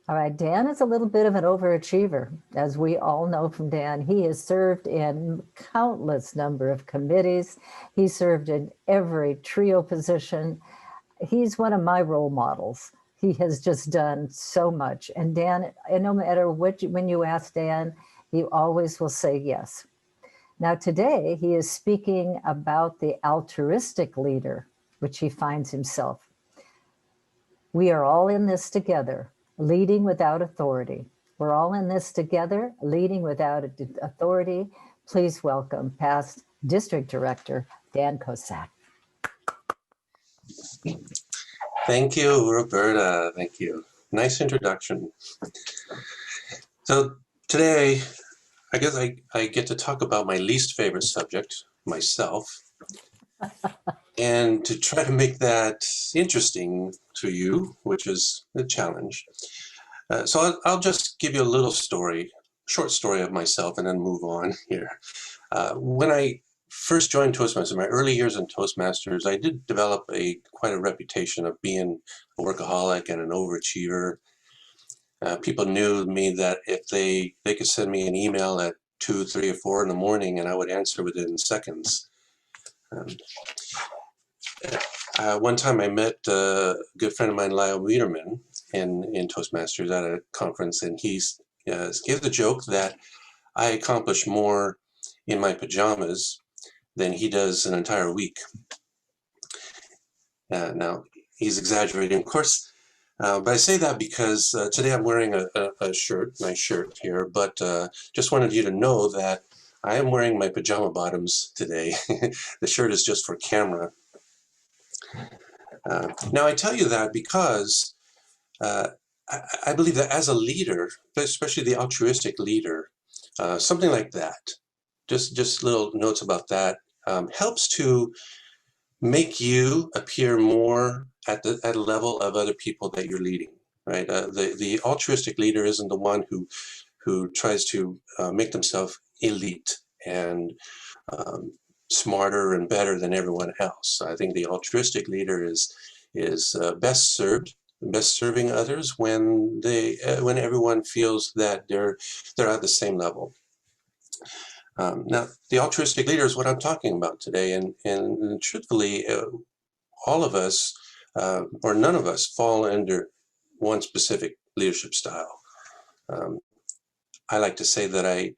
All right, Dan is a little bit of an overachiever. As we all know from Dan, he has served in countless number of committees. He served in every trio position. He's one of my role models. He has just done so much. And Dan, no matter when you ask Dan, he always will say yes. Now today, he is speaking about the altruistic leader, which he finds himself. We are all in this together. Leading without authority. We're all in this together, leading without authority. Please welcome past District Director, Dan Kosak. Thank you, Roberta. Thank you. Nice introduction. So today, I guess I get to talk about my least favorite subject, myself, and to try to make that interesting to you, which is a challenge. So I'll just give you a little story, short story of myself, and then move on here. When I first joined Toastmasters, in my early years in Toastmasters, I did develop quite a reputation of being a workaholic and an overachiever. People knew me that if they could send me an email at 2, 3, or 4 in the morning, and I would answer within seconds. One time I met a good friend of mine, Lyle Wiederman, in Toastmasters at a conference, and he gave the joke that I accomplish more in my pajamas than he does an entire week. Now, he's exaggerating, of course, but I say that because today I'm wearing a shirt, nice shirt here, but just wanted you to know that I am wearing my pajama bottoms today. The shirt is just for camera. Now, I tell you that because I believe that as a leader, especially the altruistic leader, something like that, just little notes about that, helps to make you appear more at the level of other people that you're leading, right? The altruistic leader isn't the one who tries to make themselves elite and smarter and better than everyone else. I think the altruistic leader is best serving others when everyone feels that they're at the same level. Now, the altruistic leader is what I'm talking about today, and truthfully, all of us, or none of us, fall under one specific leadership style. I like to say that I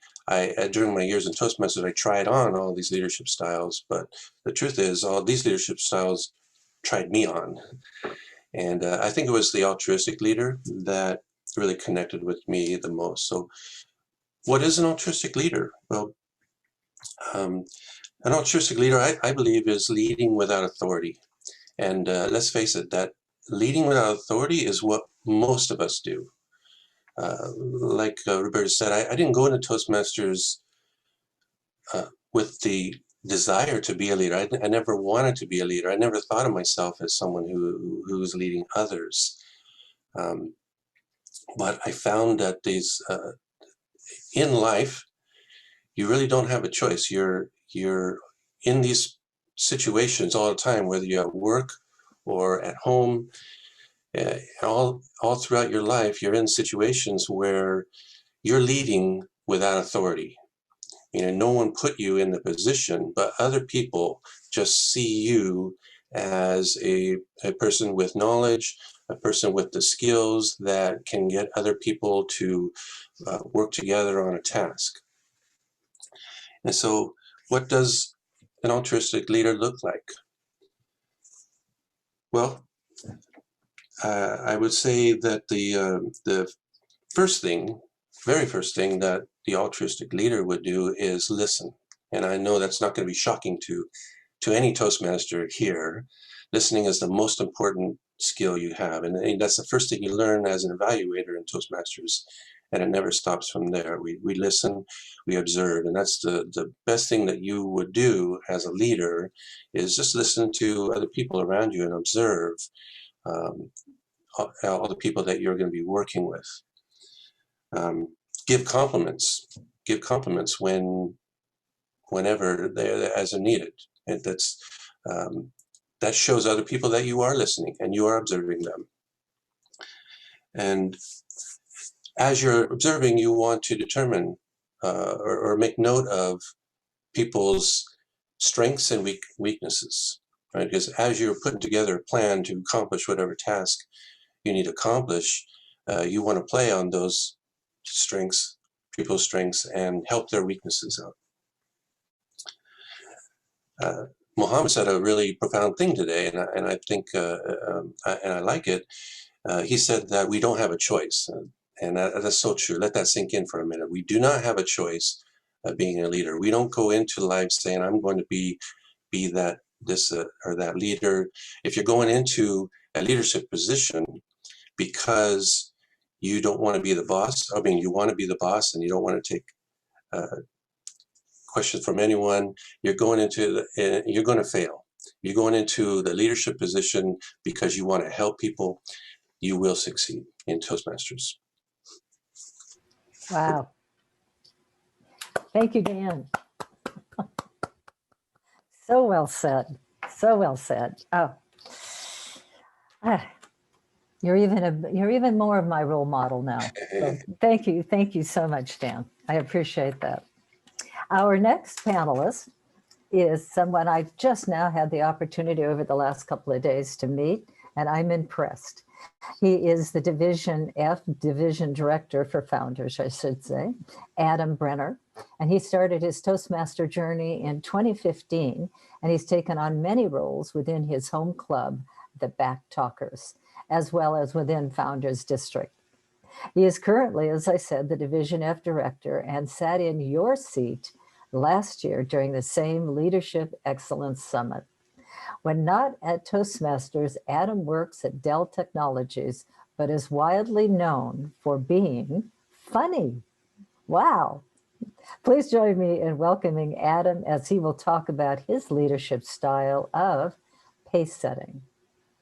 during my years in Toastmasters, I tried on all these leadership styles, but the truth is, all these leadership styles tried me on. And I think it was the altruistic leader that really connected with me the most. So what is an altruistic leader? Well, an altruistic leader, I believe, is leading without authority. And let's face it, that leading without authority is what most of us do. Like Roberta said, I didn't go into Toastmasters with the desire to be a leader. I never wanted to be a leader. I never thought of myself as someone who was leading others. But I found that in life, you really don't have a choice. You're in these situations all the time, whether you're at work or at home. All throughout your life, you're in situations where you're leading without authority. You know, no one put you in the position, but other people just see you as a person with knowledge, a person with the skills that can get other people to work together on a task. And so what does an altruistic leader look like? Well, I would say that the very first thing that the altruistic leader would do is listen. And I know that's not going to be shocking to any Toastmaster here. Listening is the most important skill you have. And that's the first thing you learn as an evaluator in Toastmasters. And it never stops from there. We listen, we observe. And that's the best thing that you would do as a leader, is just listen to other people around you and observe all the people that you're going to be working with. Give compliments. Give compliments whenever as they're needed. And that shows other people that you are listening and you are observing them. And as you're observing, you want to determine or make note of people's strengths and weaknesses, right? Because as you're putting together a plan to accomplish whatever task you need to accomplish, you want to play on those strengths, people's strengths, and help their weaknesses out. Mohammed said a really profound thing today, and I think and I like it. He said that we don't have a choice, and that's so true. Let that sink in for a minute. We do not have a choice of being a leader. We don't go into life saying, "I'm going to be that this or that leader." If you're going into a leadership position because you don't want to be the boss, I mean, you want to be the boss and you don't want to take questions from anyone, you're going to fail. You're going into the leadership position because you want to help people. You will succeed in Toastmasters. Wow. Thank you, Dan. So well said. So well said. Oh, you're even more of my role model now. So thank you so much, Dan. I appreciate that. Our next panelist is someone I've just now had the opportunity over the last couple of days to meet, and I'm impressed. He is the Division F, Division Director for Founders, I should say, Adam Brenner. And he started his Toastmaster journey in 2015, and he's taken on many roles within his home club, the Back Talkers, as well as within Founders District. He is currently, as I said, the Division F Director and sat in your seat last year during the same Leadership Excellence Summit. When not at Toastmasters, Adam works at Dell Technologies, but is widely known for being funny. Wow. Please join me in welcoming Adam as he will talk about his leadership style of pace setting.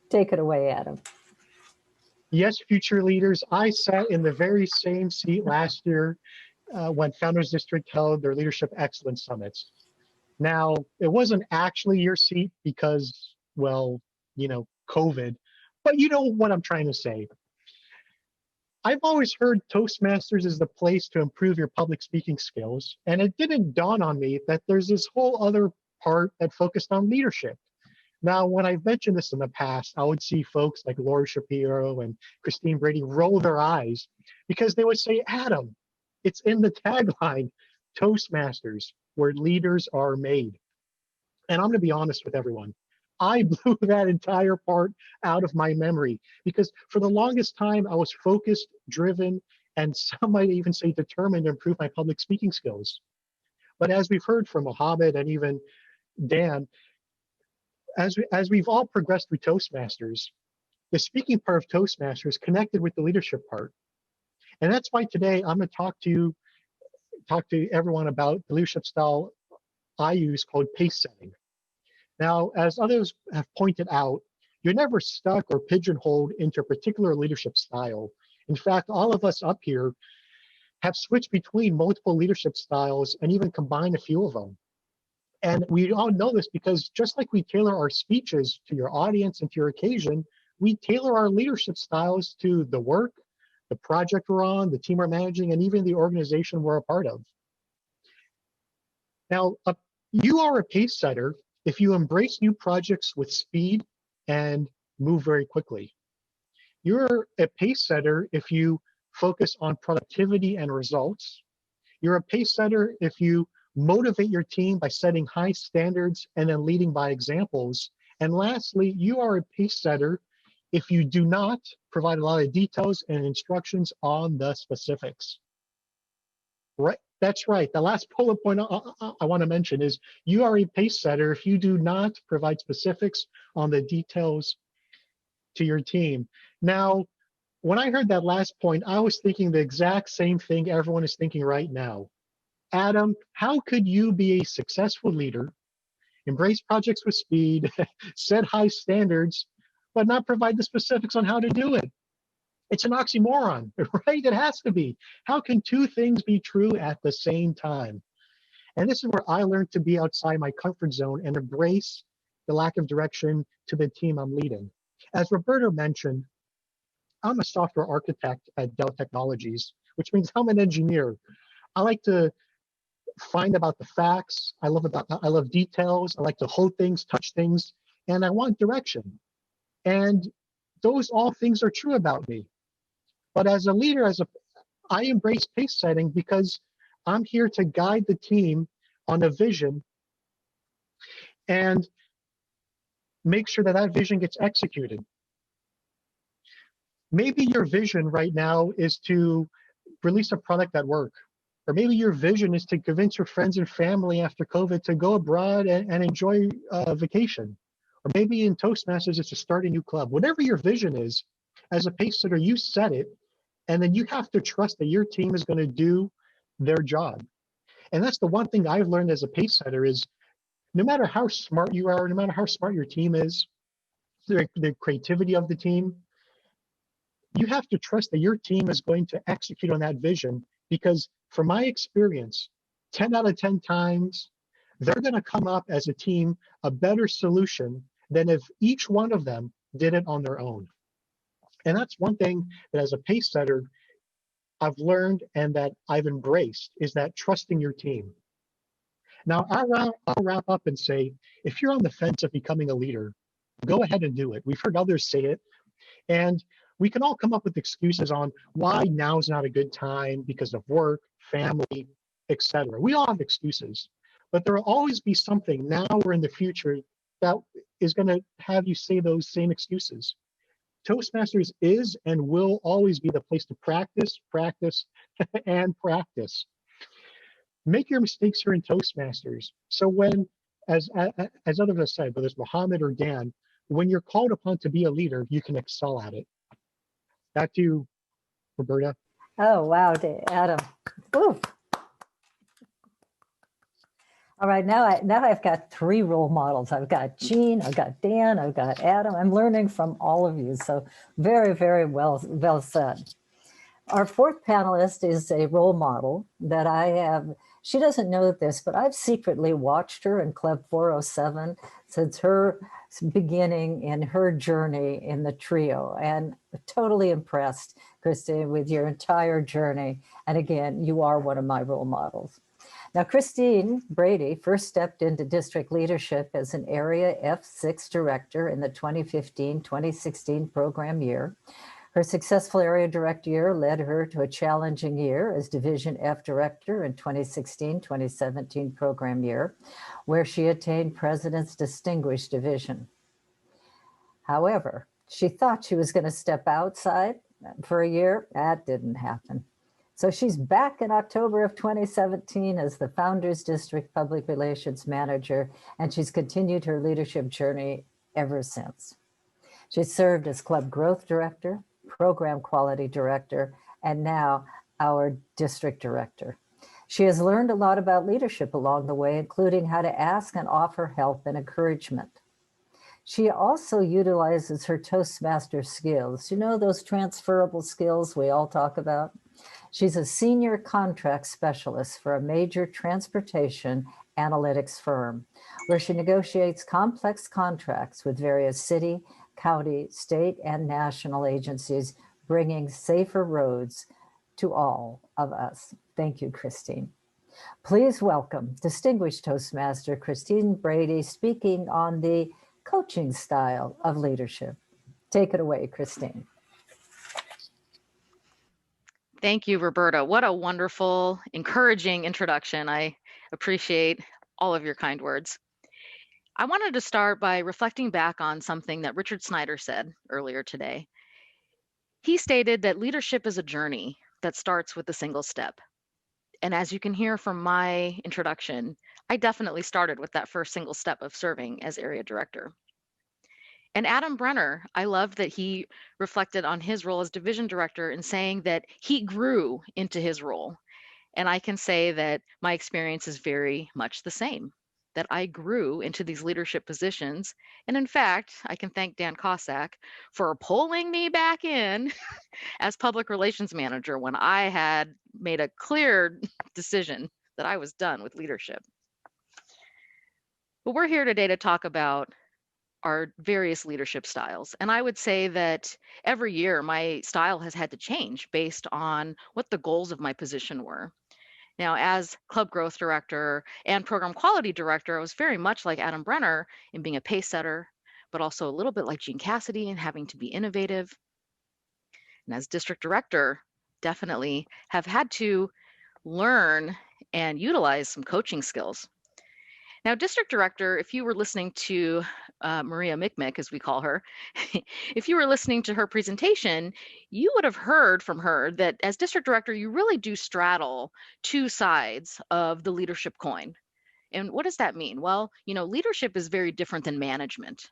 Take it away, Adam. Yes, future leaders, I sat in the very same seat last year when Founders District held their Leadership Excellence Summits. Now, it wasn't actually your seat because, well, COVID, but you know what I'm trying to say. I've always heard Toastmasters is the place to improve your public speaking skills, and it didn't dawn on me that there's this whole other part that focused on leadership. Now, when I've mentioned this in the past, I would see folks like Laura Shapiro and Christine Brady roll their eyes because they would say, Adam, it's in the tagline, Toastmasters, where leaders are made. And I'm going to be honest with everyone. I blew that entire part out of my memory because for the longest time, I was focused, driven, and some might even say determined to improve my public speaking skills. But as we've heard from Mohammed and even Dan, as we've all progressed through Toastmasters, the speaking part of Toastmasters connected with the leadership part. And that's why today I'm going to talk to everyone about the leadership style I use called pace setting. Now, as others have pointed out, you're never stuck or pigeonholed into a particular leadership style. In fact, all of us up here have switched between multiple leadership styles and even combined a few of them. And we all know this because just like we tailor our speeches to your audience and to your occasion, we tailor our leadership styles to the work, the project we're on, the team we're managing, and even the organization we're a part of. Now, you are a pace setter if you embrace new projects with speed and move very quickly. You're a pace setter if you focus on productivity and results. You're a pace setter if you motivate your team by setting high standards and then leading by examples. And lastly, you are a pace setter if you do not provide a lot of details and instructions on the specifics. Right, that's right. The last bullet point I want to mention is you are a pace setter if you do not provide specifics on the details to your team. Now, when I heard that last point, I was thinking the exact same thing everyone is thinking right now. Adam, how could you be a successful leader, embrace projects with speed, set high standards, but not provide the specifics on how to do it? It's an oxymoron, right? It has to be. How can two things be true at the same time? And this is where I learned to be outside my comfort zone and embrace the lack of direction to the team I'm leading. As Roberta mentioned, I'm a software architect at Dell Technologies, which means I'm an engineer. I like to find about the facts. I love details. I like to hold things, touch things, and I want direction. And those all things are true about me. But as a leader, I embrace pace setting because I'm here to guide the team on a vision and make sure that that vision gets executed. Maybe your vision right now is to release a product at work. Or maybe your vision is to convince your friends and family after COVID to go abroad and enjoy a vacation. Or maybe in Toastmasters, it's to start a new club. Whatever your vision is, as a pace setter, you set it, and then you have to trust that your team is going to do their job. And that's the one thing I've learned as a pace setter is no matter how smart you are, no matter how smart your team is, the creativity of the team, you have to trust that your team is going to execute on that vision because from my experience, 10 out of 10 times, they're going to come up as a team a better solution than if each one of them did it on their own. And that's one thing that as a pace setter, I've learned and that I've embraced is that trusting your team. Now, I'll wrap up and say, if you're on the fence of becoming a leader, go ahead and do it. We've heard others say it, and we can all come up with excuses on why now's not a good time because of work, family, etc. We all have excuses, but there will always be something now or in the future that is going to have you say those same excuses. Toastmasters is and will always be the place to practice, practice, and practice. Make your mistakes here in Toastmasters. So when, as others have said, whether it's Mohammed or Dan, when you're called upon to be a leader, you can excel at it. Back to you, Roberta. Oh, wow, Adam. Ooh. All right, now I've got 3 role models. I've got Jean, I've got Dan, I've got Adam. I'm learning from all of you, so very, very well said. Our 4th panelist is a role model that I have. She doesn't know this, but I've secretly watched her in Club 407 since her beginning in her journey in the trio, and totally impressed, Christine, with your entire journey. And again, you are one of my role models. Now, Christine Brady first stepped into district leadership as an Area F6 director in the 2015-2016 program year. Her successful area director year led her to a challenging year as Division F director in 2016-2017 program year, where she attained President's Distinguished Division. However, she thought she was going to step outside for a year. That didn't happen. So she's back in October of 2017 as the Founders District Public Relations Manager, and she's continued her leadership journey ever since. She served as Club Growth Director, Program Quality Director, and now our District Director. She has learned a lot about leadership along the way, including how to ask and offer help and encouragement. She also utilizes her Toastmaster skills. You know, those transferable skills we all talk about? She's a senior contract specialist for a major transportation analytics firm, where she negotiates complex contracts with various city, county, state, and national agencies, bringing safer roads to all of us. Thank you, Christine. Please welcome distinguished Toastmaster Christine Brady, speaking on the coaching style of leadership. Take it away, Christine. Thank you, Roberta. What a wonderful, encouraging introduction. I appreciate all of your kind words. I wanted to start by reflecting back on something that Richard Snyder said earlier today. He stated that leadership is a journey that starts with a single step. And as you can hear from my introduction, I definitely started with that first single step of serving as area director. And Adam Brenner, I love that he reflected on his role as division director in saying that he grew into his role. And I can say that my experience is very much the same, that I grew into these leadership positions. And in fact, I can thank Dan Cossack for pulling me back in as public relations manager when I had made a clear decision that I was done with leadership. But we're here today to talk about our various leadership styles. And I would say that every year my style has had to change based on what the goals of my position were. Now, as Club Growth Director and Program Quality Director, I was very much like Adam Brenner in being a pace setter, but also a little bit like Gene Cassidy in having to be innovative. And as District Director, definitely have had to learn and utilize some coaching skills. Now, District Director, if you were listening to Maria Mick, as we call her, if you were listening to her presentation, you would have heard from her that as District Director, you really do straddle 2 sides of the leadership coin. And what does that mean? Well, you know, leadership is very different than management,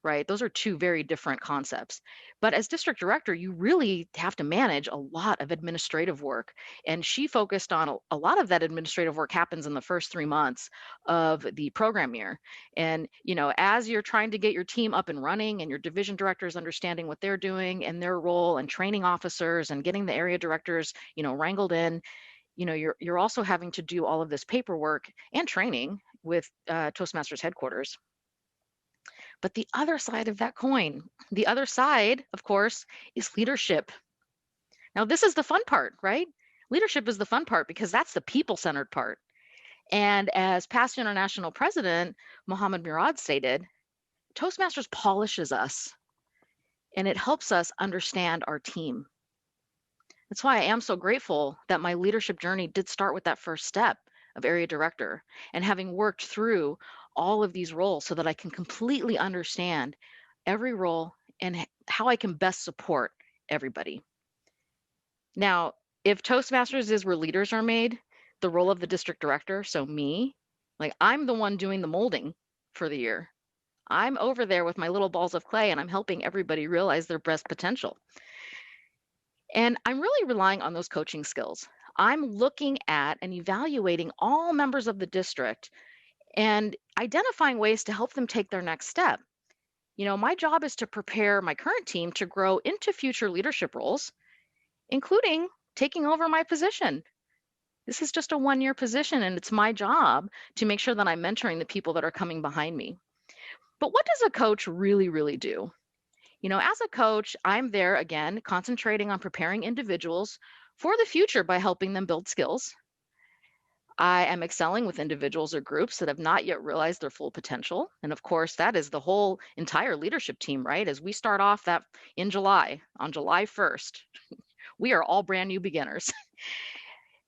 right? Those are 2 very different concepts. But as District Director, you really have to manage a lot of administrative work. And she focused on a lot of that administrative work happens in the first 3 months of the program year. And, you know, as you're trying to get your team up and running and your division directors understanding what they're doing and their role and training officers and getting the area directors, you know, wrangled in, you know, you're also having to do all of this paperwork and training with Toastmasters headquarters. But the other side of that coin, the other side, of course, is leadership. Now, this is the fun part, right? Leadership is the fun part because that's the people-centered part. And as past international president Mohammed Murad stated, Toastmasters polishes us and it helps us understand our team. That's why I am so grateful that my leadership journey did start with that first step of area director and having worked through all of these roles so that I can completely understand every role and how I can best support everybody. Now, if Toastmasters is where leaders are made, the role of the district director, so me, like I'm the one doing the molding for the year. I'm over there with my little balls of clay and I'm helping everybody realize their best potential. And I'm really relying on those coaching skills. I'm looking at and evaluating all members of the district and identifying ways to help them take their next step. You know, my job is to prepare my current team to grow into future leadership roles, including taking over my position. This is just a one-year position, and it's my job to make sure that I'm mentoring the people that are coming behind me. But what does a coach really, really do? You know, as a coach, I'm there again, concentrating on preparing individuals for the future by helping them build skills. I am excelling with individuals or groups that have not yet realized their full potential. And of course, that is the whole entire leadership team, right? As we start off that in July, on July 1st, we are all brand new beginners.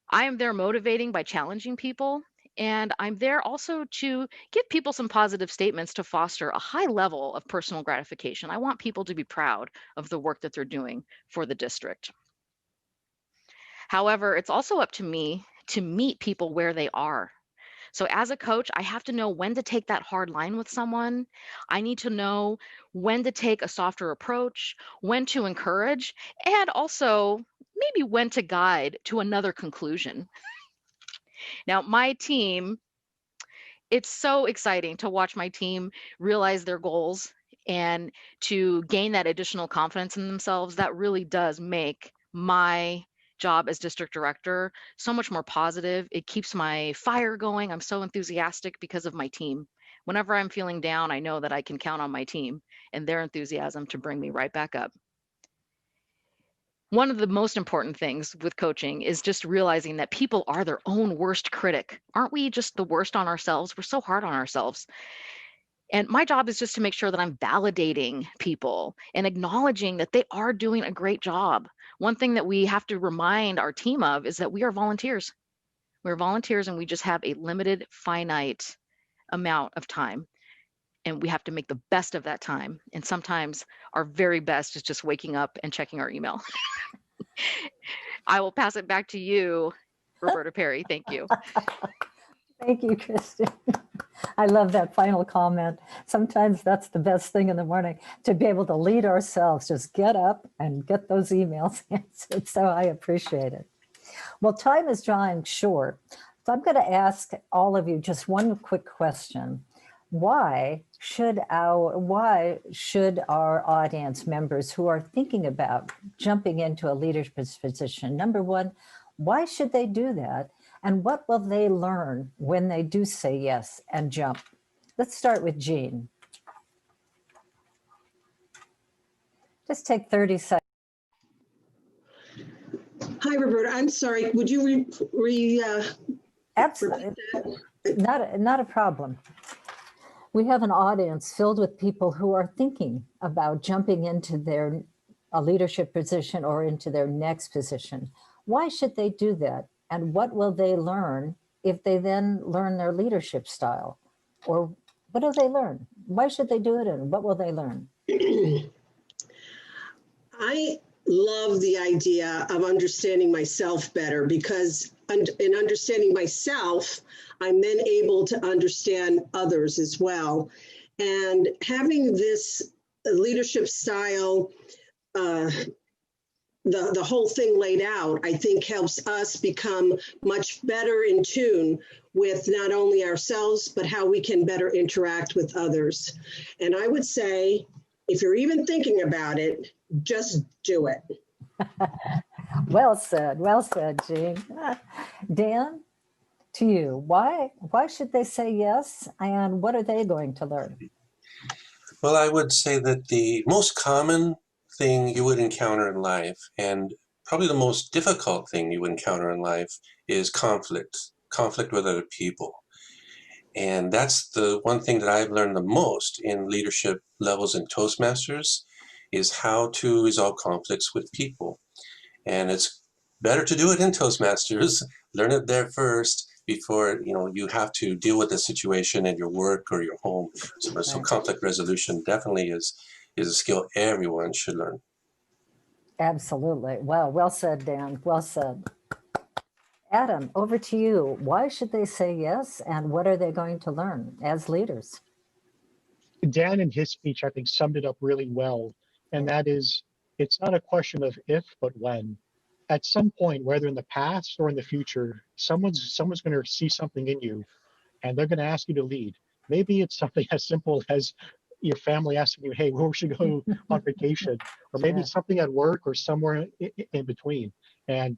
I am there motivating by challenging people. And I'm there also to give people some positive statements to foster a high level of personal gratification. I want people to be proud of the work that they're doing for the district. However, it's also up to me to meet people where they are. So as a coach, I have to know when to take that hard line with someone. I need to know when to take a softer approach, when to encourage, and also maybe when to guide to another conclusion. Now, my team, it's so exciting to watch my team realize their goals and to gain that additional confidence in themselves. That really does make my job as district director so much more positive. It keeps my fire going. I'm so enthusiastic because of my team. Whenever I'm feeling down, I know that I can count on my team and their enthusiasm to bring me right back up. One of the most important things with coaching is just realizing that people are their own worst critic. Aren't we just the worst on ourselves? We're so hard on ourselves. And my job is just to make sure that I'm validating people and acknowledging that they are doing a great job. One thing that we have to remind our team of is that we are volunteers. We're volunteers and we just have a limited, finite amount of time. And we have to make the best of that time. And sometimes our very best is just waking up and checking our email. I will pass it back to you, Roberta Perry. Thank you. Thank you, Kristen. I love that final comment. Sometimes that's the best thing in the morning, to be able to lead ourselves, just get up and get those emails answered. So I appreciate it. Well, time is drawing short. So I'm going to ask all of you just one quick question. Why should our audience members who are thinking about jumping into a leadership position, number one, why should they do that? And what will they learn when they do say yes and jump? Let's start with Jean. Just take 30 seconds. Hi, Roberta. I'm sorry. Would you Absolutely. Not a problem. We have an audience filled with people who are thinking about jumping into a leadership position or into their next position. Why should they do that? And what will they learn if they then learn their leadership style? Or what do they learn? Why should they do it and what will they learn? I love the idea of understanding myself better, because in understanding myself, I'm then able to understand others as well. And having this leadership style, the whole thing laid out, I think helps us become much better in tune with not only ourselves, but how we can better interact with others. And I would say, if you're even thinking about it, just do it. Well said, Jean. Dan, to you, why should they say yes, and what are they going to learn? Well, I would say that the most common thing you would encounter in life, and probably the most difficult thing you would encounter in life, is conflict. conflict with other people. And that's the one thing that I've learned the most in leadership levels in Toastmasters, is how to resolve conflicts with people. And it's better to do it in Toastmasters, learn it there first before you have to deal with the situation at your work or your home. So conflict resolution definitely is a skill everyone should learn. Absolutely. Wow. Well said, Dan. Well said. Adam, over to you. Why should they say yes, and what are they going to learn as leaders? Dan in his speech, I think, summed it up really well. And that is, it's not a question of if, but when. At some point, whether in the past or in the future, someone's going to see something in you, and they're going to ask you to lead. Maybe it's something as simple as your family asking you, hey, where should we go on vacation? Or maybe it's something at work or somewhere in between. And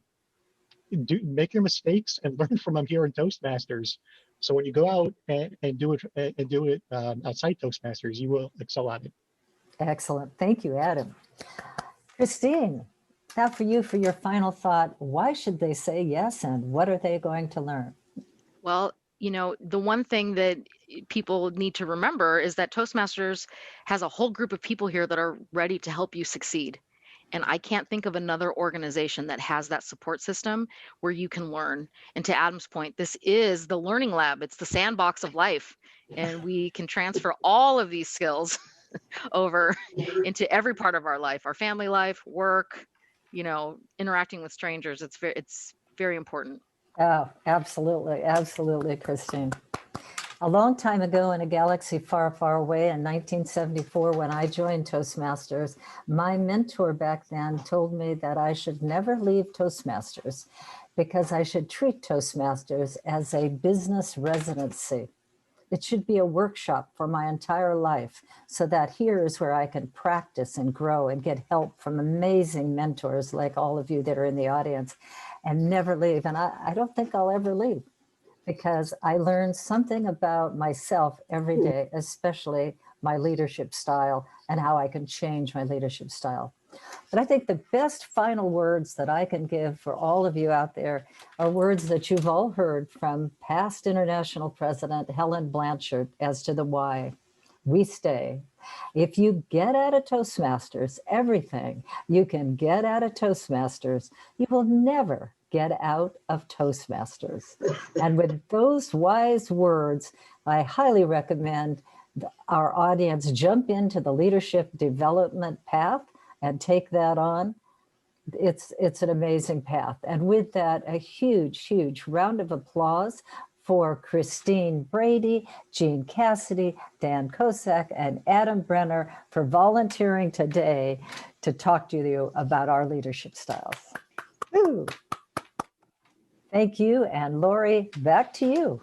make your mistakes and learn from them here in Toastmasters. So when you go out and do it outside Toastmasters, you will excel at it. Excellent. Thank you, Adam. Christine, now for you, for your final thought, why should they say yes, and what are they going to learn? Well, the one thing that people need to remember is that Toastmasters has a whole group of people here that are ready to help you succeed. And I can't think of another organization that has that support system where you can learn. And to Adam's point, this is the learning lab. It's the sandbox of life. And we can transfer all of these skills over into every part of our life, our family life, work, interacting with strangers. It's very important. Oh, absolutely. Absolutely, Christine. A long time ago in a galaxy far, far away in 1974, when I joined Toastmasters, my mentor back then told me that I should never leave Toastmasters because I should treat Toastmasters as a business residency. It should be a workshop for my entire life, so that here is where I can practice and grow and get help from amazing mentors like all of you that are in the audience, and never leave. And I don't think I'll ever leave, because I learn something about myself every day, especially my leadership style and how I can change my leadership style. But I think the best final words that I can give for all of you out there are words that you've all heard from past International President Helen Blanchard as to the why. We stay. If you get out of Toastmasters everything you can get out of Toastmasters, you will never get out of Toastmasters. And with those wise words, I highly recommend our audience jump into the leadership development path and take that on. It's an amazing path. And with that, a huge, huge round of applause for Christine Brady, Jean Cassidy, Dan Kosak, and Adam Brenner for volunteering today to talk to you about our leadership styles. Woo. Thank you. And Lori, back to you.